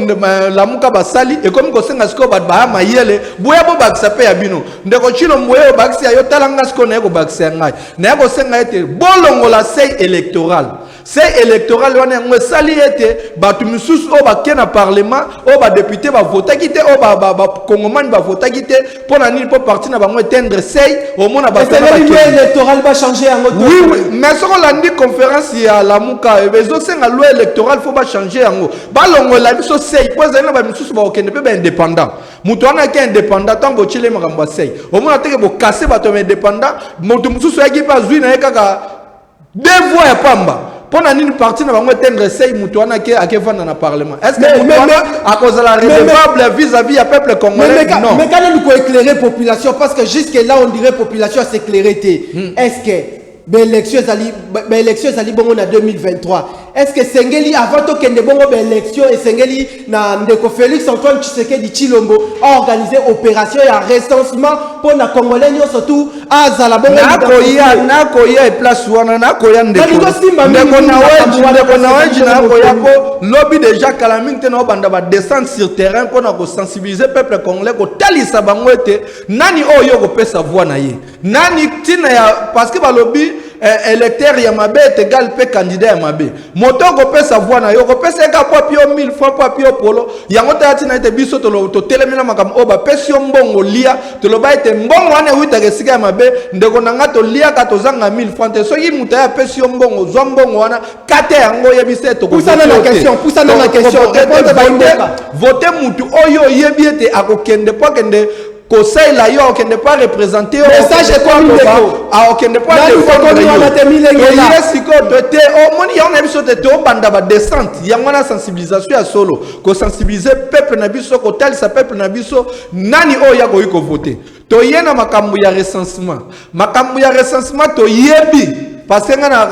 la muka basali et comme ko senga siko ba mayele boya bo bakisa pe ya bino ndeko Chilombo yo bakisi yo talanga siko na ko bakisa ngai na ko senga ete bolongo la sei électoral c'est électoral wana ngo sali ete batu misusu o ba kena parlement o ba député ba voter kité o ba congomani ba voter kité pour na nini pour partir na bango éteindre sei au mona ba électoral va changer en autre oui mais ce qu'on l'a dit conférence ya la muka bezo senga loi électorale faut ba changer yango balongo la biso sei pour za na ba misusu ba okende pe ba indépendant mutu wana ki indépendant tango chile makambo sei au mona teke bo casser ba to indépendant mutu misusu ya ki pa zui na kaka deux voix ya pamba Pour une partie, nous avons un essai Moutouana qui est dans le Parlement. Est-ce que Moutouana, à cause de la redevable vis-à-vis du peuple congolais? Non. Mais quand nous pouvons éclairer la population, parce que jusque-là, on dirait population s'éclairer. Est-ce que l'élection est bon en 2023? Est-ce que Sengeli, avant que nous ayons une élection, et Sengeli, Ndeko Félix Antoine Tshisekedi Tshilombo a organisé opération et un recensement pour les Congolais, surtout à Zalabongo. Nakoya et place ouana, Nakoya Ndeko lobby déjà Kalaming teno banda ba descendre sur terrain pour sensibiliser le peuple congolais ko talisa bango ete nani oyo ko pesa voix na ye. Nani tina ya parce que ba lobby électeur ya mabe égal pe candidat ya mabe. Moto ko pesa voix na yo ko pesa ka papio 1000 fois papio polo yango ta tina ete biso to telemina makam oba pesio mbongo lia to lo ba ete mbongo wana wita ke sika ya mabe ndeko nanga to lia ka to zanga 1000 francs te so yi muta ya pesio mbongo zo mbongo wana kate yango yebise to ko poussa dans la question voter mutu oyo yebi ete akokende po kende conseil la yo okende pas représenter message est comme ndeko okende pas défendre siko te o moni ya on a biso te o banda ba descente ya ngona sensibilisation ya solo ko sensibiliser peuple na biso ko talisa peuple na biso nani o ya ko iko voter to yena makambu ya recensement to yebi parce que ngana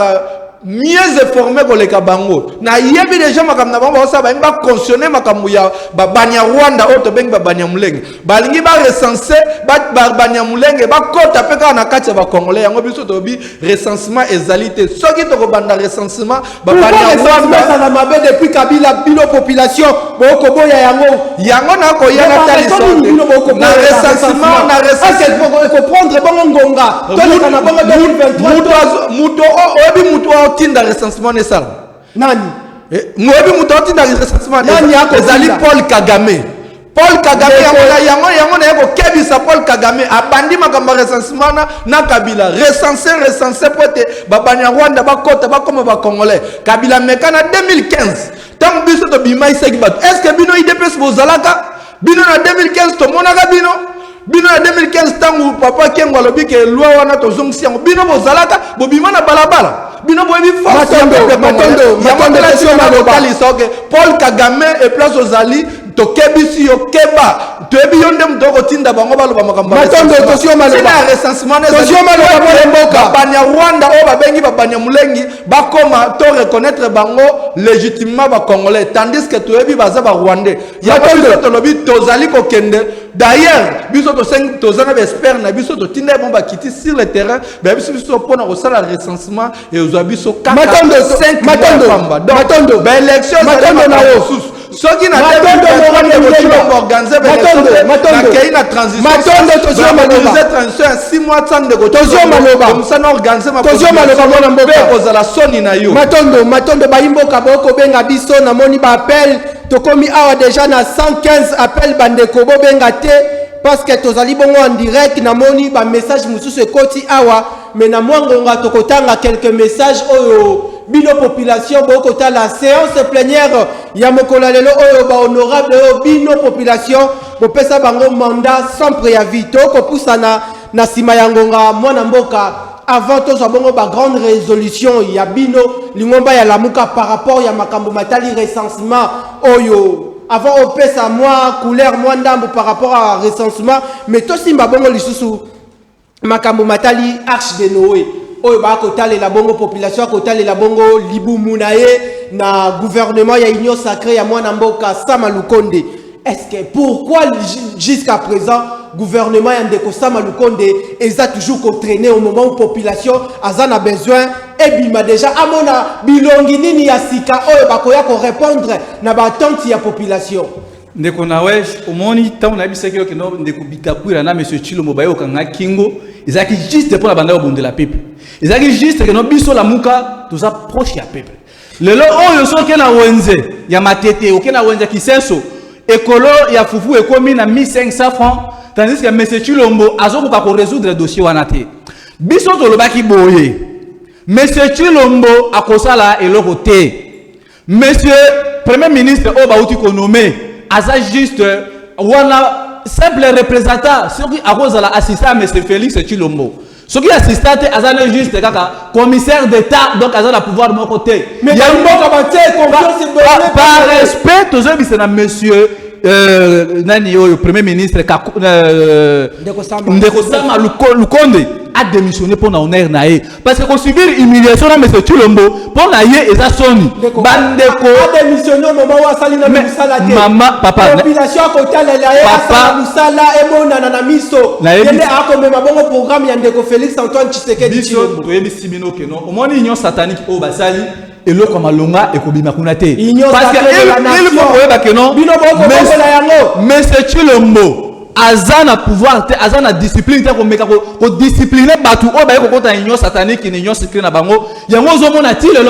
mieux informé que les kabango na yebi déjà makamna bango ça ba ngba cautionner makambu ya ba banya Rwanda auto beng ba banya mulenge balingi ba recenser ba banya mulenge ba kota peka na kati ba congolais yango biso to bi recensement ezalité soki to ko banda recensement ba banya Rwanda ça na mabe depuis Kabila bino population boko boya yango na ko yana tali na recensement il faut prendre bon ngonga to kana bongo 2023 muto tinda recensement ne sala nani mwebi muto tinda recensement nani yako ezali Paul Kagame yango na yako kebisa Paul Kagame abandi makamba recensement na Kabila recenser pote babanya Rwanda bakota bakoma ba Congolais Kabila mekana 2015 tant biso to bima iseki bat est-ce que bino IDPS bozalaka bino na 2015 to monaka bino na 2015 tangu papa Kengo alobi ke loi wana to zongsi yango bino bozalaka bobima na balabala bino boyebi force Paul Kagame et place ozali to kebisi yo keba to ebi yonde mtoko tinda bango baloba makamba matondo tosio maloba recensement tosio maloba mboka banya Rwanda o babengi babanya mulengi bakoma to reconnaître bango légitimement ba Congolais tandis que to ebi baza ba Rwandais ya to lobi tozali ko kende d'ailleurs biso to 5 tozana espère na biso to tinda bon ba kiti sur le terrain ba biso pona ko sala recensement et ozo biso 4 5 matondo ba élection matondo na osusu soki na organiser na transition transition 6 mois sans de comme ça organiser ma kozala soni na yo matondo bayimboka boko benga biso na moni ba appel to komi awa déjà na 115 appel bandeko bo benga te parce que tozali bongo en direct na moni ba message mususu koti awa mais na mwangonga tokotanga quelques messages oyo bino population boko ta la séance plénière ya mokola lelo oyo ba honorable bino population bo pesa bango mandat sans préavis to ko pusana na sima ya ngonga mwana mboka avant to so bongo ba grande résolution ya bino lingomba ya lamuka par rapport ya makambo matali recensement oyo avant au pesa moi couleur moi ndambo par rapport à recensement mais to simba bongo lisusu makambo matali arche de Noé oyo ba kotale la bongo population kotale la bongo libu munaye na gouvernement ya union sacrée ya mwana mboka Sama Lukonde. Est-ce que pourquoi jusqu'à présent gouvernement ya ndeko Sama Lukonde eza toujours traîné au moment où population azana besoin et bima déjà amona bilongi nini ya sika oyo bakoya ko répondre na ba attente ya population ndeko na wesh omoni tant na bisaki yo kino ndeko bitakwira na monsieur Tshilombo bayo kanga kingo ezaki juste pour la bande de la peuple ezaki juste que no biso la muka tous approche ya peuple lelo oyo so ke na wenze ya matete o ke na wenze kisenso ekolo ya fufu ekomi na 1500 francs tandis que monsieur Tshilombo azoko ko résoudre le dossier wana te biso to lobaki boye monsieur Tshilombo akosala eloko te monsieur premier ministre o bauti ko nommer aza juste wana simple représentant soki akozala assistant monsieur Félix Tshilombo Ce qui est assistant, c'est juste commissaire d'État, donc il a le pouvoir de mon côté. Mais il y a une par respect, tous c'est monsieur le premier ministre Ndekosama Lukonde a démissionné pour l'honneur naé parce que subir humiliation na monsieur Chilombo pour naé et ça sonne bandeko a démissionné au moment où a sali na musala te maman papa population côté la ya musala et mona na miso yende a comme ma bongo programme ya ndeko Félix Antoine Tshisekedi Chilombo to yebi simino ke non au moins union satanique au basali et l'eau comme Alonga et Kobima Kunate parce que il faut voir que non monsieur Chilombo azana pouvoir te azana discipline te ko meka ko discipliner batu o ba ko kota union satanique ni union secret na bango yango zo mona ti le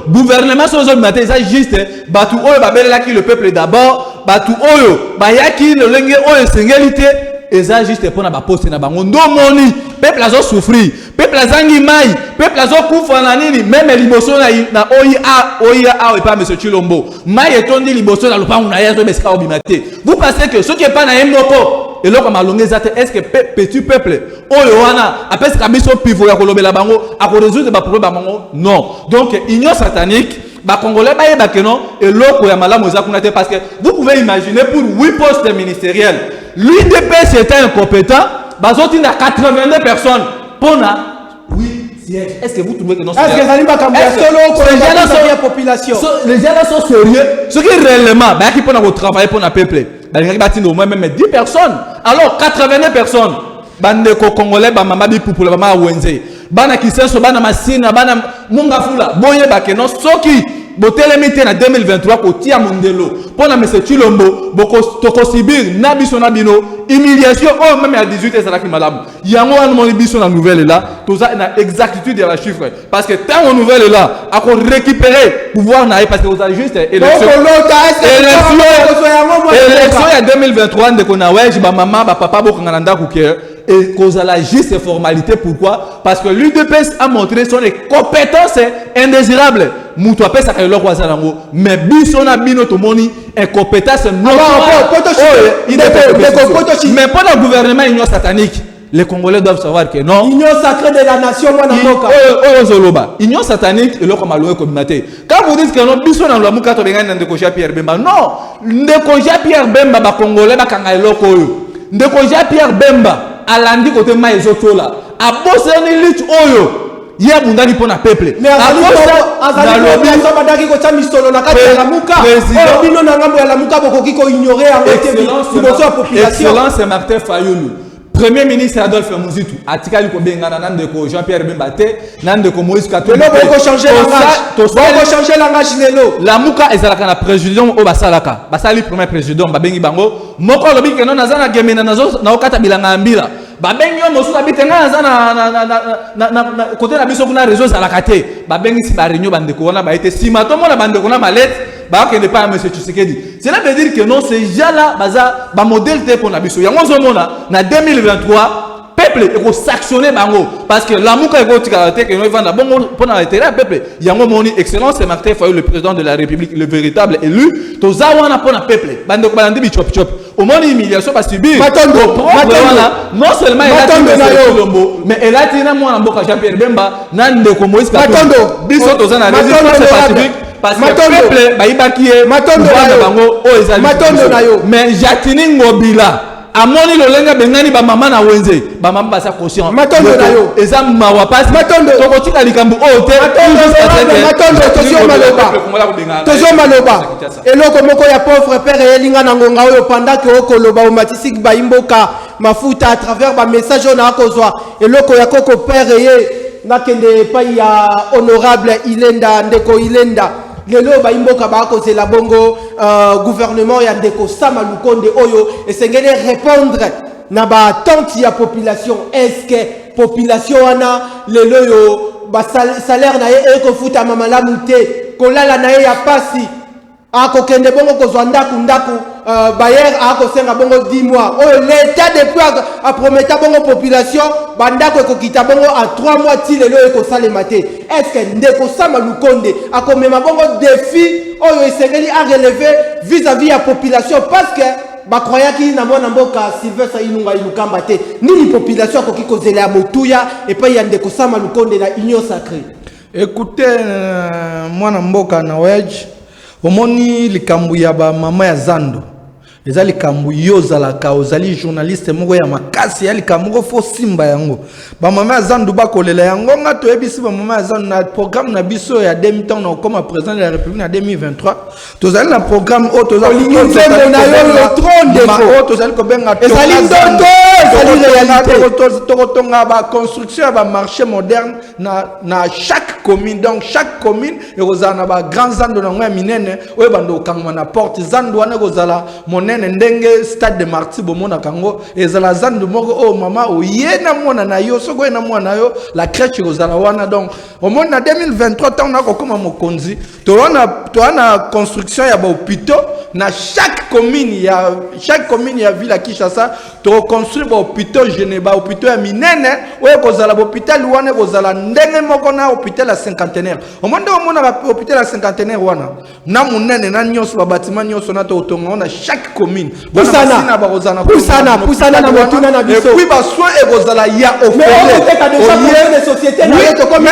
gouvernement so zo matin ça juste batu o ba belela ki le peuple d'abord batu oyo ba yaki le lenge oyo sengelité eza juste pour na ba poste na bango ndo moni peuple azo souffrir peuple azangi mai peuple azo kufa na nini même liboso na oya et pas monsieur Chilombo mai etondi liboso na lopango na yeso besika obimate vous pensez que ce qui est pas na yemoko et là comme alongé zate est-ce que petit peuple oyo wana après ce kabiso pivot ya kolobela bango a ko résoudre ba problème bango non donc union satanique ba congolais ba yeba que non et loko ya malamu za kunate parce que vous pouvez imaginer pour 8 postes ministériels l'UDPS était incompétent bazoti na 82 personnes pour na oui siège est-ce que vous trouvez que non est-ce que ça n'est pas comme la population les gens sont sérieux ce qui réellement ba qui pour na travailler pour na peuple ba ngi batino au moins même 10 personnes alors 82 personnes bande ko congolais ba mama bi pour la mama wenze bana kisenso bana masina bana munga fula boye ba que non soki botelemite na 2023 ko tia mondelo pona monsieur Chilombo boko toko subir na biso na bino humiliation oh même à 18 ça la ki malamu yango wan mon biso na nouvelle là tout ça na exactitude de la chiffre parce que tant on nouvelle là à récupérer pouvoir na parce que vous avez juste élection ya 2023 ndeko na wesh ba mama ba papa boko nganda ku et cause la juste formalité pourquoi parce que l'UDPS a montré son compétence indésirable mutu apesa ka eloko azanango mais biso na bino to moni incompétence mais pas le gouvernement union satanique les Congolais doivent savoir que non union sacrée de la nation mwana moka union satanique eloko maloe communauté quand vous dites que non biso na lamuka to bengana ndeko Jean Pierre Bemba non ndeko Jean Pierre Bemba ba Congolais ba kanga eloko oyo ndeko Jean Pierre Bemba alandi côté ma ezotola abosani lit oyo ya bundani pona peuple mais azali badaki ko tsamisolo na kati ya lamuka o bino na ngambo ya lamuka bokoki ko ignorer en liboso ya population excellence Martin Fayulu premier ministre Adolphe Muzitu atikali ko bengana nande ko Jean Pierre Bemba te nande ko Moïse Katumbi boko changer langage lelo lamuka ezalaka na président o basalaka basali premier président babengi bango moko lobi ke non nazana gemena nazo na okata bilanga ambila babengi yo mosusu abitenga na côté na biso kuna réseau zalaka te babengi si ba réunion bandeko wana ba été simato mona bandeko na malette ba ke ne pas monsieur Tshisekedi cela veut dire que non ces gens là baza ba modèle te pour na biso yango zo mona na 2023 peuple eko sanctionner bango parce que lamuka eko tikalate que no vanda bongo pour na intérêt peuple yango moni excellence Martin Fayulu le président de la République le véritable élu to zawana pour na peuple bandeko balandi bi chop chop au moins humiliation ba subir non seulement il a Chilombo mais elle a tina mwana mboka Jean Pierre Bemba nande ko Moïse Katumbi biso to zana résistance pacifique parce que peuple ba ibaki bango o ezali mais Jatini Ngobila amoni lolenga bengani ba mama na wenze ba mama basa conscient matondo na yo eza mawa passe matondo toko tika likambu o te tozo maloba eloko moko ya pauvre père elinga na ngonga oyo pendant que okoloba o matisiki ba imboka mafuta à travers ba message on a kozwa eloko ya koko père ye nakende pa ya honorable Ilenda ndeko Ilenda lelo ba imboka ba kozela bongo gouvernement ya ndeko Sama Lukonde oyo esengeli répondre na ba attente ya population est-ce que population wana lelo yo ba salaire na ye ko futa mamalamu te kolala na ye ya pasi akokende bongo kozwa ndaku bayer akosenga bongo 10 mois oyo l'état depuis a prometa bongo population bandako ekokita bongo à 3 mois ti lelo ekosalema te est-ce que ndeko Sama Lukonde akomema bongo défi oyo esengeli a relever vis-à-vis ya population parce que bakroyaki na mwana mboka Sylvestre Ilunga Ilukamba te nini population akoki kozela ya motuya epai ya ndeko Sama Lukonde na Union Sacrée. Écoutez mwana mboka na wedge omoni likambu ya ba mama ya Zando ezali likambu yozalaka ozali journaliste moko ya makasi ya likambu fo simba yango ba mama ya Zando bakolela yango nga toyebisi ba mama ya Zando na programme na biso ya demi-temps na comme président de la République na 2023 tozali na programme o tozali ko benga ezali ndoto ezali réalité tokotonga ba construction ba marché moderne na chaque commune. Donc chaque commune ekozala na ba grand Zando na ngwa minene oyo bando kangwa na porte Zando wana ekozala monene ndenge stade de Marty bomona kango ezala Zando moko o mama oyena mwana na yo soko na mwana na yo la crèche ekozala wana. Donc au monde na 2023 tant na kokoma mokonzi to wana construction ya ba hôpitaux na chaque commune ya ville à Kinshasa to construire ba hôpitaux ba hôpitaux ya minene oyo kozala hôpital wana kozala ndenge moko na hôpital à cinquantenaire. Au monde on a hôpital à cinquantenaire wana na munene na nyonso ba bâtiment nyonso na to tonga on a chaque commune Poussana na motuna na biso. Et puis ba soin e kozala ya offert. Mais des sociétés na to comme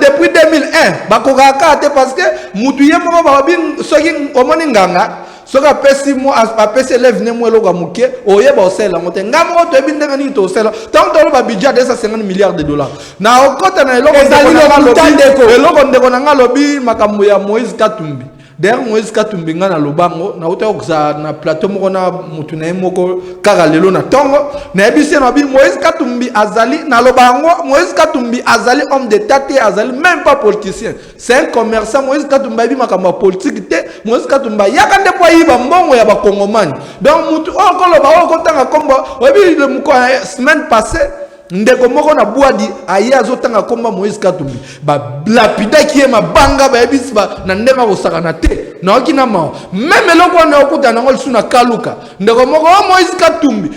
depuis 2001 ba kokaka te parce que mutu ye moko ba bin soki omoni nganga soka pesi mo apesi élève ne mo eloka muke oyeba osela ngote ngamo to ebi ndenge ni to osela tant to ba budget de 150 milliards de dollars na okota na eloko ndeko na ngalobi makambo ya Moïse Katumbi. D'ailleurs Moïse Katumbi nga na lobango na uta okuza na plateau moko na mutu na moko kaka lelo na tongo na ebisi na bi Moïse Katumbi azali na lobango. Moïse Katumbi azali homme d'état te azali même pas politicien, c'est un commerçant. Moïse Katumbi bi makambo politique te. Moïse Katumbi yakande po yiba mbongo ya ba Kongomani. Donc mutu okoloba okotanga kombo obi le muko semaine passée ndeko moko na Bwadi aye azotanga komba Moïse Katumbi ba lapida ki ma banga ba ebisi ba na ndenga osakana te na okina ma même eloko na okuta na ngol suna kaluka ndeko moko Moïse Katumbi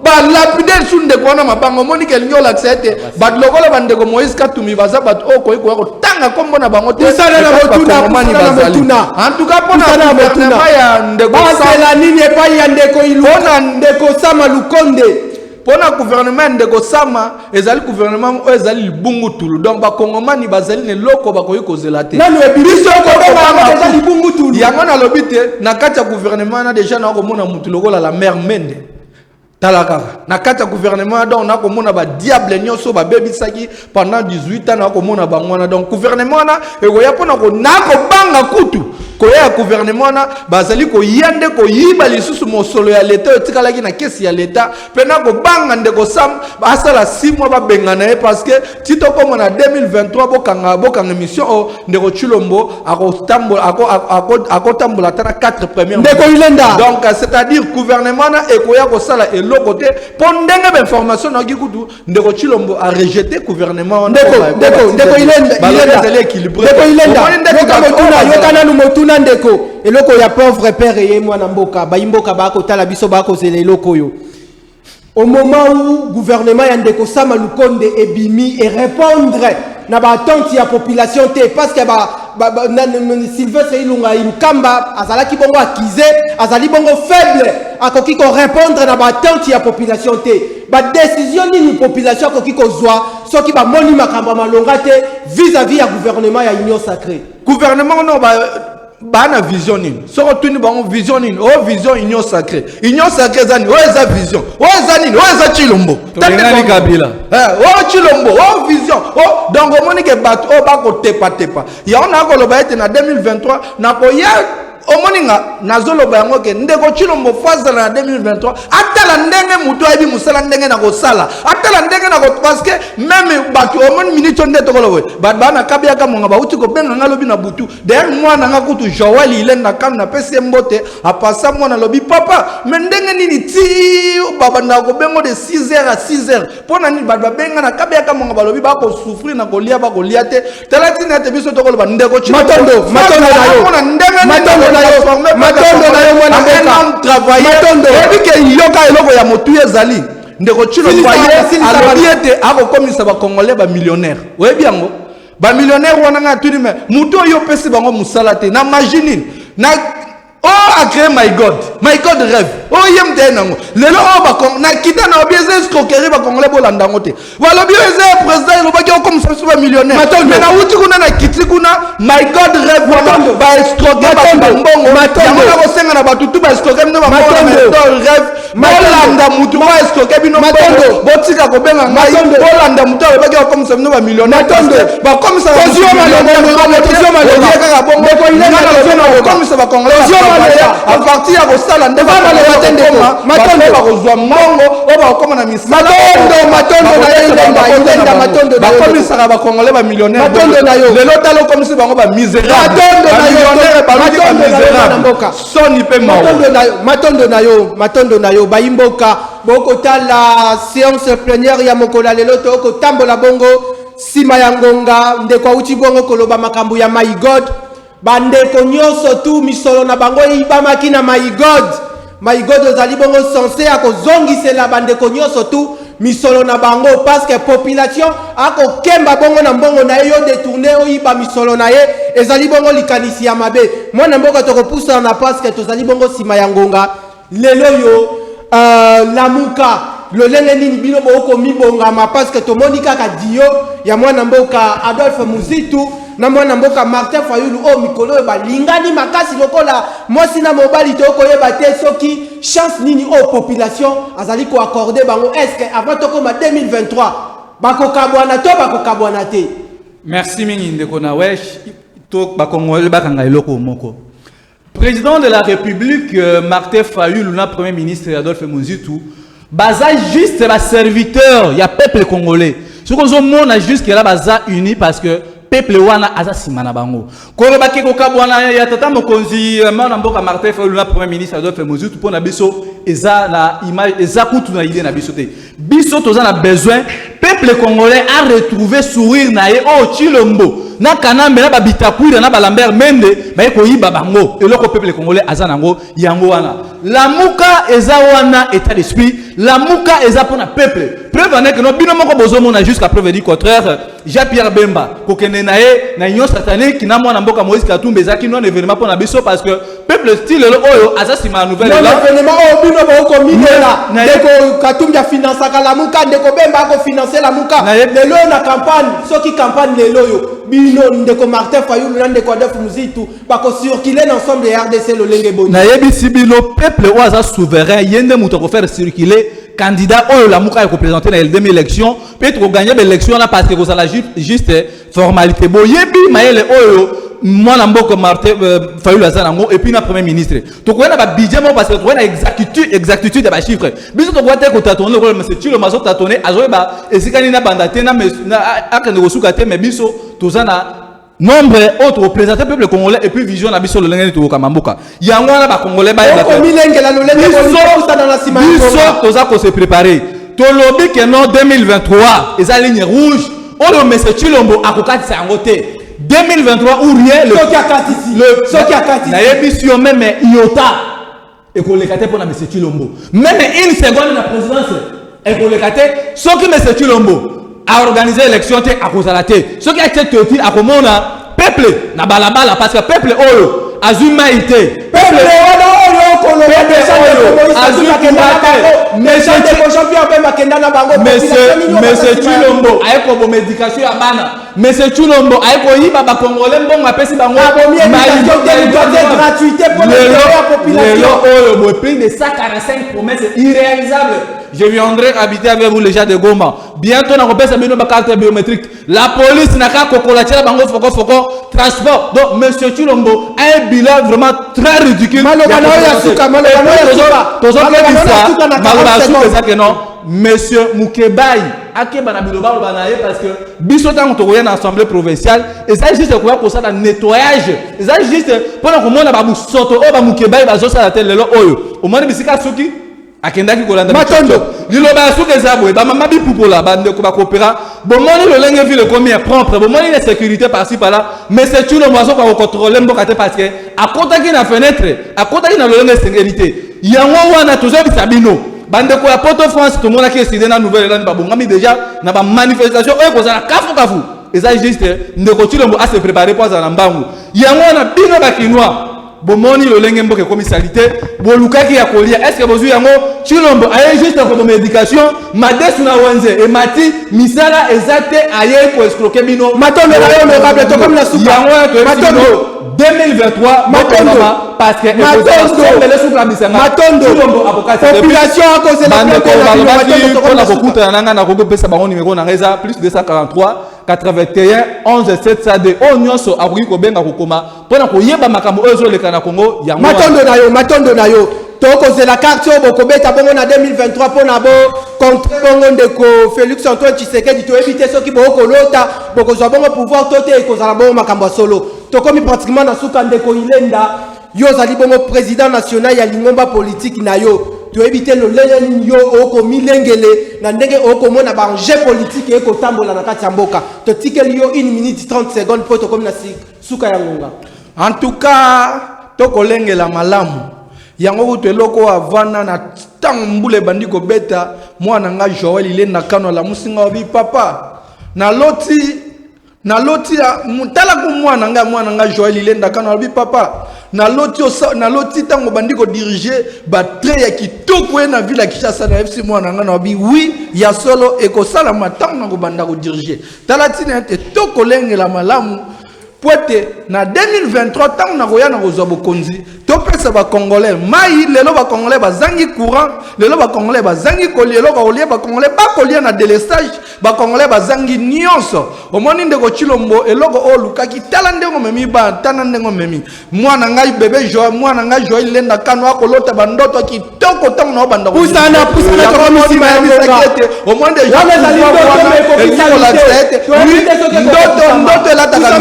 ba lapida su ndeko na mabanga moni ke linyo l'accepte ba lokola ba ndeko Moïse Katumbi baza ba ko tanga kombo na bango te usana na motuna en tout cas pona gouvernement ya ndeko Sama nini epai ya ndeko Ilunga ndeko Sama Lukonde. Pour le gouvernement de Sama, ezali gouvernement ezali libungu tulu. Donc ba Kongomani bazali ne loko ba koyi kozelate. Na no biso ko ba ezali libungu tulu. Yango na lobite na kati ya gouvernement na déjà na ko mona mutu lokola la mère Mende. Talaka na kati ya gouvernement donc na ko mona ba diable nyonso ba bebisaki pendant 18 ans na ko mona ba ngwana. Donc gouvernement na ekoya pona ko na ko banga kutu. Koya gouvernement na bazali ko yende ko yiba lisusu mosolo ya leta otikalaki na kesi ya leta pena ko banga ndeko Sam basala 6 mois ba bengana parce que tito comme na 2023 bokanga mission o ndeko Chilombo ako tambola tana 4 premières ndeko Ilenda. Donc c'est-à-dire gouvernement na ekoya ko sala elo côté pondenge information na kikutu ndeko Chilombo a rejeté gouvernement ndeko Ilenda ndeko Ilenda yokana nu motuna ndeko eloko ya pauvre père et mwana mboka bayimboka bako tala biso bako zele eloko yo au moment où gouvernement ya ndeko Sama Lukonde ebimi et répondre na ba attente ya population te parce que Sylvestre Ilunga Ilukamba azalaki bongo akize azali bongo faible akoki ko répondre na ba attente ya population te ba décision ni population akoki ko zwa soki ba moni makambo malonga te vis-à-vis ya gouvernement ya Union Sacrée. Gouvernement non bana vision nini soko tuni bango vision nini vision Union Sacrée zani eza vision eza nini eza Chilombo tani Kabila Chilombo vision donc on moni ke bat bako tepa ya on a ko loba ete na 2023 na ko ya omoninga nazoloba yango ke ndeko Chilombo faza na 2023 atala ndenge mutu ayibi musala ndenge na ko sala atala ndenge na ko parce que même batu omoni minute nde to kolowe bat bana kabia ka monga ba uti ko benga ngalobi na butu derrière moi na ngakutu Joël Ilenda kam na pesi mbote apasa moi na lobi papa mais ndenge nini ti baba na ko bengo de 6h à 6h pona ni bat benga na kabia ka monga ba lobi ba ko souffrir na ko lia ba ko lia te telati na te biso to koloba ndeko Chilombo matondo na yo matondo na yo mwana mboka travailler ebike yoka eloko ya motu ezali ndeko Chilombo alobi ete akokomisa ba Congolais ba millionnaire oyebi yango ba millionnaire wana nga tuni me mutu oyo pesi bango musala te na machine na a créé My God rêve. Oh, yem tenango. Le lo ba kon na kita na biese escroquerie ba congolais bolanda ngote. Wala biese président lo ba ki comme ça soit millionnaire. Mais na wuti kuna na kiti kuna My God rêve ba escroquer ba mbongo. Yango na bosenga na batutu ba escroquer no ba mbongo rêve. Bolanda mutu ba escroquer bino mbongo. Botika ko benga ngai bolanda mutu ba ki comme ça no ba millionnaire. Ba comme ça comme ça ba congolais à partir ya kosala nde bakozwa mbongo oyo bakokoma na misala bakomisaka bakongolais bamillionnaire lelo tala okomisi bango bamisérable soni mpe matondo na yo bayimboka bokotala séance plénière ya mokolo lelo to kotambola bongo nsima ya ngonga ndeko auti bongo koloba makambo ya My God bandeko nyonso tu misolo na bango ibamaki na My God ozali bongo censé akozongisela bandeko nyonso tu misolo na bango parce que population akokemba bongo na mbongo na ye yo détourné oyiba misolo na ye ezali bongo likanisi ya mabe mwana mboka tokopusana na parce que tozali bongo nsima ya ngonga lelo yo lamuka lolenge nini bino boko mibongama parce que tomoni kaka dio ya mwana mboka Adolphe Muzitu na mwana mboka Martin Fayulu o mikolo ba lingani makasi lokola mosi na mobali to koyeba te soki chance nini o population azali ko accorder bango est-ce que avant to koma 2023 bakokabwana to bakokabwana te. Merci mingi ndeko na wesh to bakongole bakanga eloko moko. Président de la République Martin Fayulu na premier ministre Adolphe Muzitu baza juste ba serviteur ya peuple congolais. Ce qu'on a juste que là baza uni parce que peuple wana aza simana bango. Kolo baki ko kabwana ya tata mokonzi mana mboka Martin Fayulu na premier ministre Adolphe Muzitu pona biso eza na image eza kutu na idée na biso te. Biso toza na besoin peuple congolais a retrouvé sourire na ye o Chilombo. Na kanambe na babitakwira na balambert mende ba ko yiba bango eloko peuple congolais aza nango yango wana. Lamuka eza wana état d'esprit, lamuka eza pona peuple. Preuve en est que no bino moko bozomo na jusqu'à preuve du contraire Jean-Pierre Bemba kokende na ye na union satanique na mwana mboka Moïse Katumbi ezaki non événement pona biso parce que peuple style oyo aza sima nouvelle là événement o bino boko minela ndeko Katumbi a financé lamuka ndeko Bemba ko financer lamuka lelo na campagne soki campagne lelo yo bino ndeko Martin Fayulu na ndeko Adolphe Muzitu bako circuler l'ensemble de RDC lo lenge boni na yebi sibilo peuple o aza souverain yende muto ko faire circuler candidat oyo lamuka ko présenter na LDM élection peut-être gagner l'élection là parce que ko sala juste formalité boyebi maele oyo mwana mboko Martin Fayulu azanango et puis na premier ministre to ko na ba budget mo parce que to na exactitude ba chiffre biso to ko te ko tatonner ko monsieur Chilo mazo tatonner azo ba esikani na bandate na akende ko suka te mais biso tozana nombre autre représenter peuple congolais et puis vision na biso le lengeni to kamamboka yango na ba congolais ba ko milengela lo lengeni ko na la sima biso toza ko se préparer to lobi que non 2023 eza ligne rouge oyo monsieur Chilombo akokatisa yango te 2023 ou rien le soki akati na yebision même iota et ko lekate pour na monsieur Chilombo même une seconde na présidence et ko lekate soki monsieur Chilombo a organisé l'élection te akozala te soki a été toti akomona peuple na balabala parce que peuple oyo azuma ite peuple oyo kolo monsieur Chilombo ayeko bo médication ya bana monsieur Chilombo ayeko yiba ba congolais mbongo apesi bango gratuité pour la population oyo bo plus de 145 promesses irréalisables. Je viendrai habiter avec vous les gens de Goma. Bientôt na kopesa bino ba carte biométrique. La police n'a qu'à kokolatia bango foko transport. Donc monsieur Chilombo a un bilan vraiment très ridicule. Monsieur Mukebai akeba na biloba banaye parce que biso tango to koya na assemblée provinciale et ça juste quoi pour ça la nettoyage et ça juste pour ko mona ba busoto o ba Mukebai ba zo sala telelo oyo o mona bisika suki akendaki kolanda matondo liloba suki ezabwe ba mama bipupola ba ndeko ba coopéra bon moni le lenge ville combien propre bon moni la sécurité par-ci par-là mais c'est tout le moiso ko contrôler mboka te parce que akotaki na fenêtre akotaki na le lenge sécurité yango wana tozo bisabino bande ko ya Port-au-France to mona ki sidena nouvelle land ba bongami déjà na ba manifestation oyo ko za kafu et ça juste ndeko Chilombo a se préparer pour za na mbangu yango na bino ba kinwa bomoni lolenge mboke commisalité bolukaki ya kolia est-ce que bozu yango Chilombo aye juste comme médication madesu na wenze et mati misala ezate aye ko escroquer bino Matondo na yo honorable to comme la souka yango Matondo 2023 Matondo parce que Matondo population à cause de la population nanga na kogo pesa bango numéro na ngeza plus 243 81 11 702 o nyonso akoki kobenga kokoma pona koyeba makambo oyo ezoleka na Congo yango Matondo na yo toko zela carte bokobeta bongo na 2023 pona bo contre bongo ndeko Félix Antoine Tshisekedi to éviter ceux qui boko lota boko zo bongo pouvoir toté e kozala bongo makambo solo tokomi pratiquement na suka ndeko Ilenda yo zali bongo président national ya lingomba politique na yo to éviter le lele yo oko milengele na ndenge oko mona ba enjeu politique e ko tambola na kati ya mboka to tikeli yo 1 minute 30 secondes po to komi na suka ya ngonga en tout cas tokolengela malamu yango kutu eloko avana na tango mbule bandi kobeta mwana nga Joël Ilenda kano la musinga obi papa na loti mutala ku mwana nga Joël Ilenda kano obi papa na loti tango bandi ko diriger ba très ya kitoko na ville ya Kinshasa na FC mwana nga na obi oui ya solo ekosala matango ko banda ko diriger tala tina te tokolengela malamu Poete na 2023 tant na koya na kozwa bokonzi to pesa ba congolais mai lelo ba congolais bazangi courant lelo ba congolais bazangi kolia lelo kolia ba congolais ba kolia na délestage ba congolais bazangi nyonso omoni ndeko Chilombo eloko o lukaki tala ndengo memi ba tana ndengo memi mwana ngai bébé Joël mwana ngai Joël Ilenda kano akolota bandoto kitoko tango na banda pusana ko misima ya misakete omoni de ndoto la taka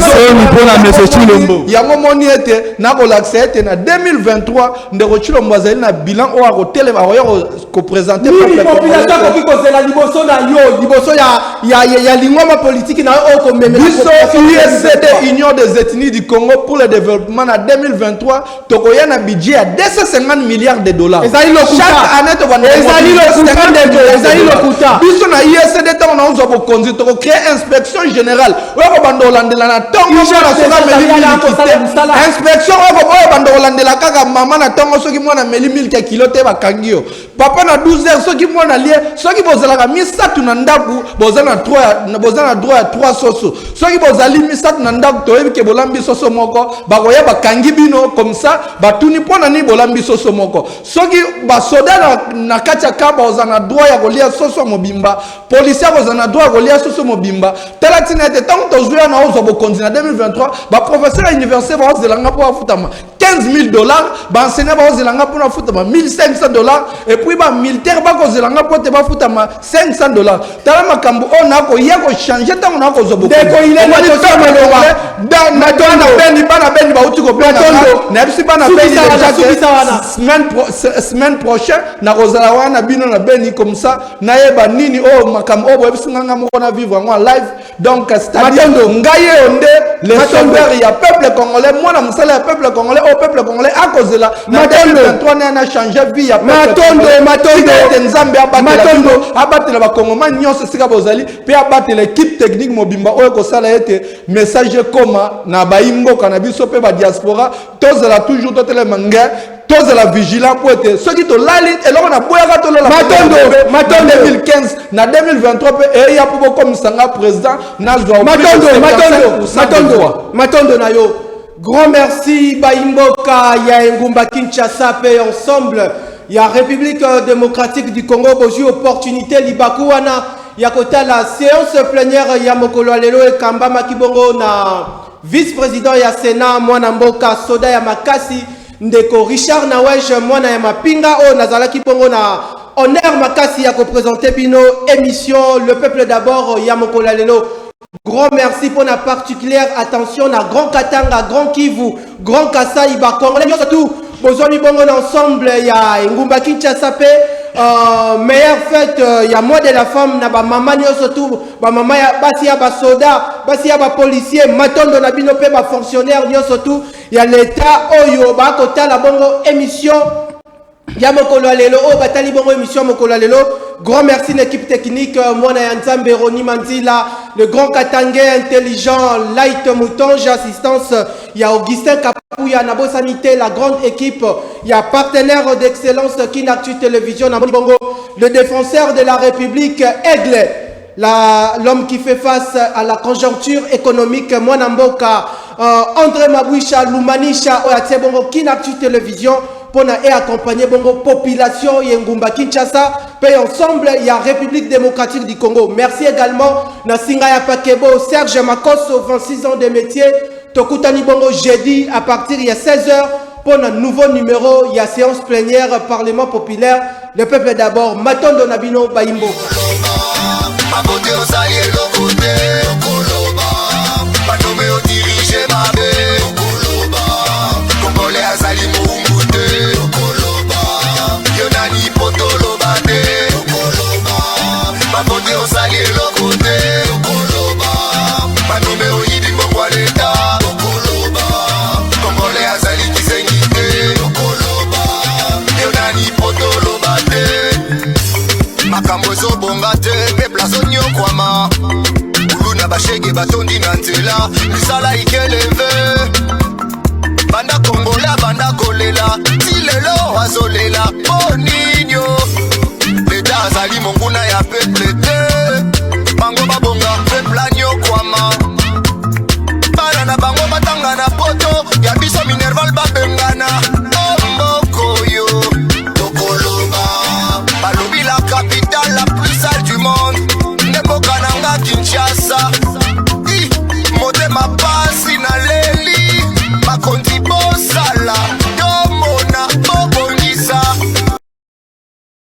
pona monsieur Chilombo yango moni ete na ko l'accès ete na 2023 ndeko Chilombo azali na bilan o a ko tele ba ko présenter peuple population ko ki ko zela liboso na yo liboso ya lingoma politique na o ko meme biso USCD Union des ethnies du Congo pour le développement na 2023 to ko ya na budget à 250 milliards de dollars chaque année to bana ezali lokuta biso na USCD to na uzo bokonzi to ko créer inspection générale o ko bandolandela na tongo inspection oyo bando kolandela kaka mama na tongo soki mwana meli 1000 kilo te bakangio papa na 12 heures soki mwana lie soki bozalaka misatu na ndaku bozana droit ya 3 soso soki bozali misatu na ndaku toyebi ke bolambi soso moko bakoya bakangi bino comme ça batuni pona ni bolambi soso moko soki basoda na kati ya kaba ozana droit ya kolia soso mobimba policier ozana droit ya kolia soso mobimba tala tina ete tant tozuya na ozo bokonzi na 2023 ba professeur à l'université va aux élanga pour afutama $15,000 ba enseignant va aux élanga pour afutama $1,500 et puis ba militaire va aux élanga pour te afutama $500 tala makambo on a ko ya ko changer tant on a ko zobo deko il est dans na bana beni ba uti ko bana na bisi bana beni semaine prochaine na kozala wana bino na beni comme ça na yeba nini o makambo o bo bisi nganga mo na vivre en live donc c'est-à-dire ngaye onde les soldats il y a peuple congolais moi na musala ya peuple congolais au peuple congolais à cause de la Matondo 23 na changer vie ya Matondo nzambe abatela ba congolais nyonso sika bozali pe abatela équipe technique mobimba oyo ko sala ete message koma na baimboka na biso pe ba diaspora tozela toujours totele manga tozela vigilant pour être ceux qui to lali et là on a boyaka to la Matondo 2015 na 2023 pe e ya pour comme sanga président na zo Matondo na yo grand merci baimboka ya ngumba Kinshasa pe ensemble ya République démocratique du Congo boju opportunité libaku wana ya kota la séance plénière ya mokolo lelo e kamba makibongo na vice-président ya Sénat mwana mboka soda ya makasi ndeko Richard Nawej mwana ya mapinga o nazalaki bongo na honneur makasi ya ko présenter bino émission le peuple d'abord ya mokolo lelo. Grand merci pour la particulière attention à Grand Katanga, Grand Kivu, Grand Kasai, Congolais, surtout, Bozoni Bongo ensemble, il y a Ngumba Kinshasa, meilleure fête, il y a moi de la femme, na ba maman surtout, ba maman basi ya ba soda, basi ya ba policier, Matondo na bino pe ba fonctionnaire surtout, il y a l'état oyo ba kota la bongo émission. Ya mokolo lelo o batali bongo émission mokolo lelo Grand merci l'équipe technique, Mwana Yanzambe, Roni Mandila, le grand Katangé intelligent, Light Moutonge, assistance, il y a Augustin Kapouya, Nabo Sanité, la grande équipe, il y a partenaire d'excellence Kinactu Télévision, Bongo, le défenseur de la République, Aigle, l'homme qui fait face à la conjoncture économique, Mwanamboka, André Mabouisha, Lumanisha, Oyatsebongo, Kinactu Télévision, pour accompagner bongo population Yengumba Kinshasa, paix ensemble, il y a République démocratique du Congo. Merci également Nasingaya Pakebo, Serge Makoso, 26 ans de métier, Tokutani Bongo jeudi à partir il y a 16h pour un nouveau numéro, il y a séance plénière Parlement populaire, le peuple d'abord, Matondo Nabino Baimbo. Makambozo bongate, pepla zonyo kwama. Uluna bashege batondi na nzela, misala ikele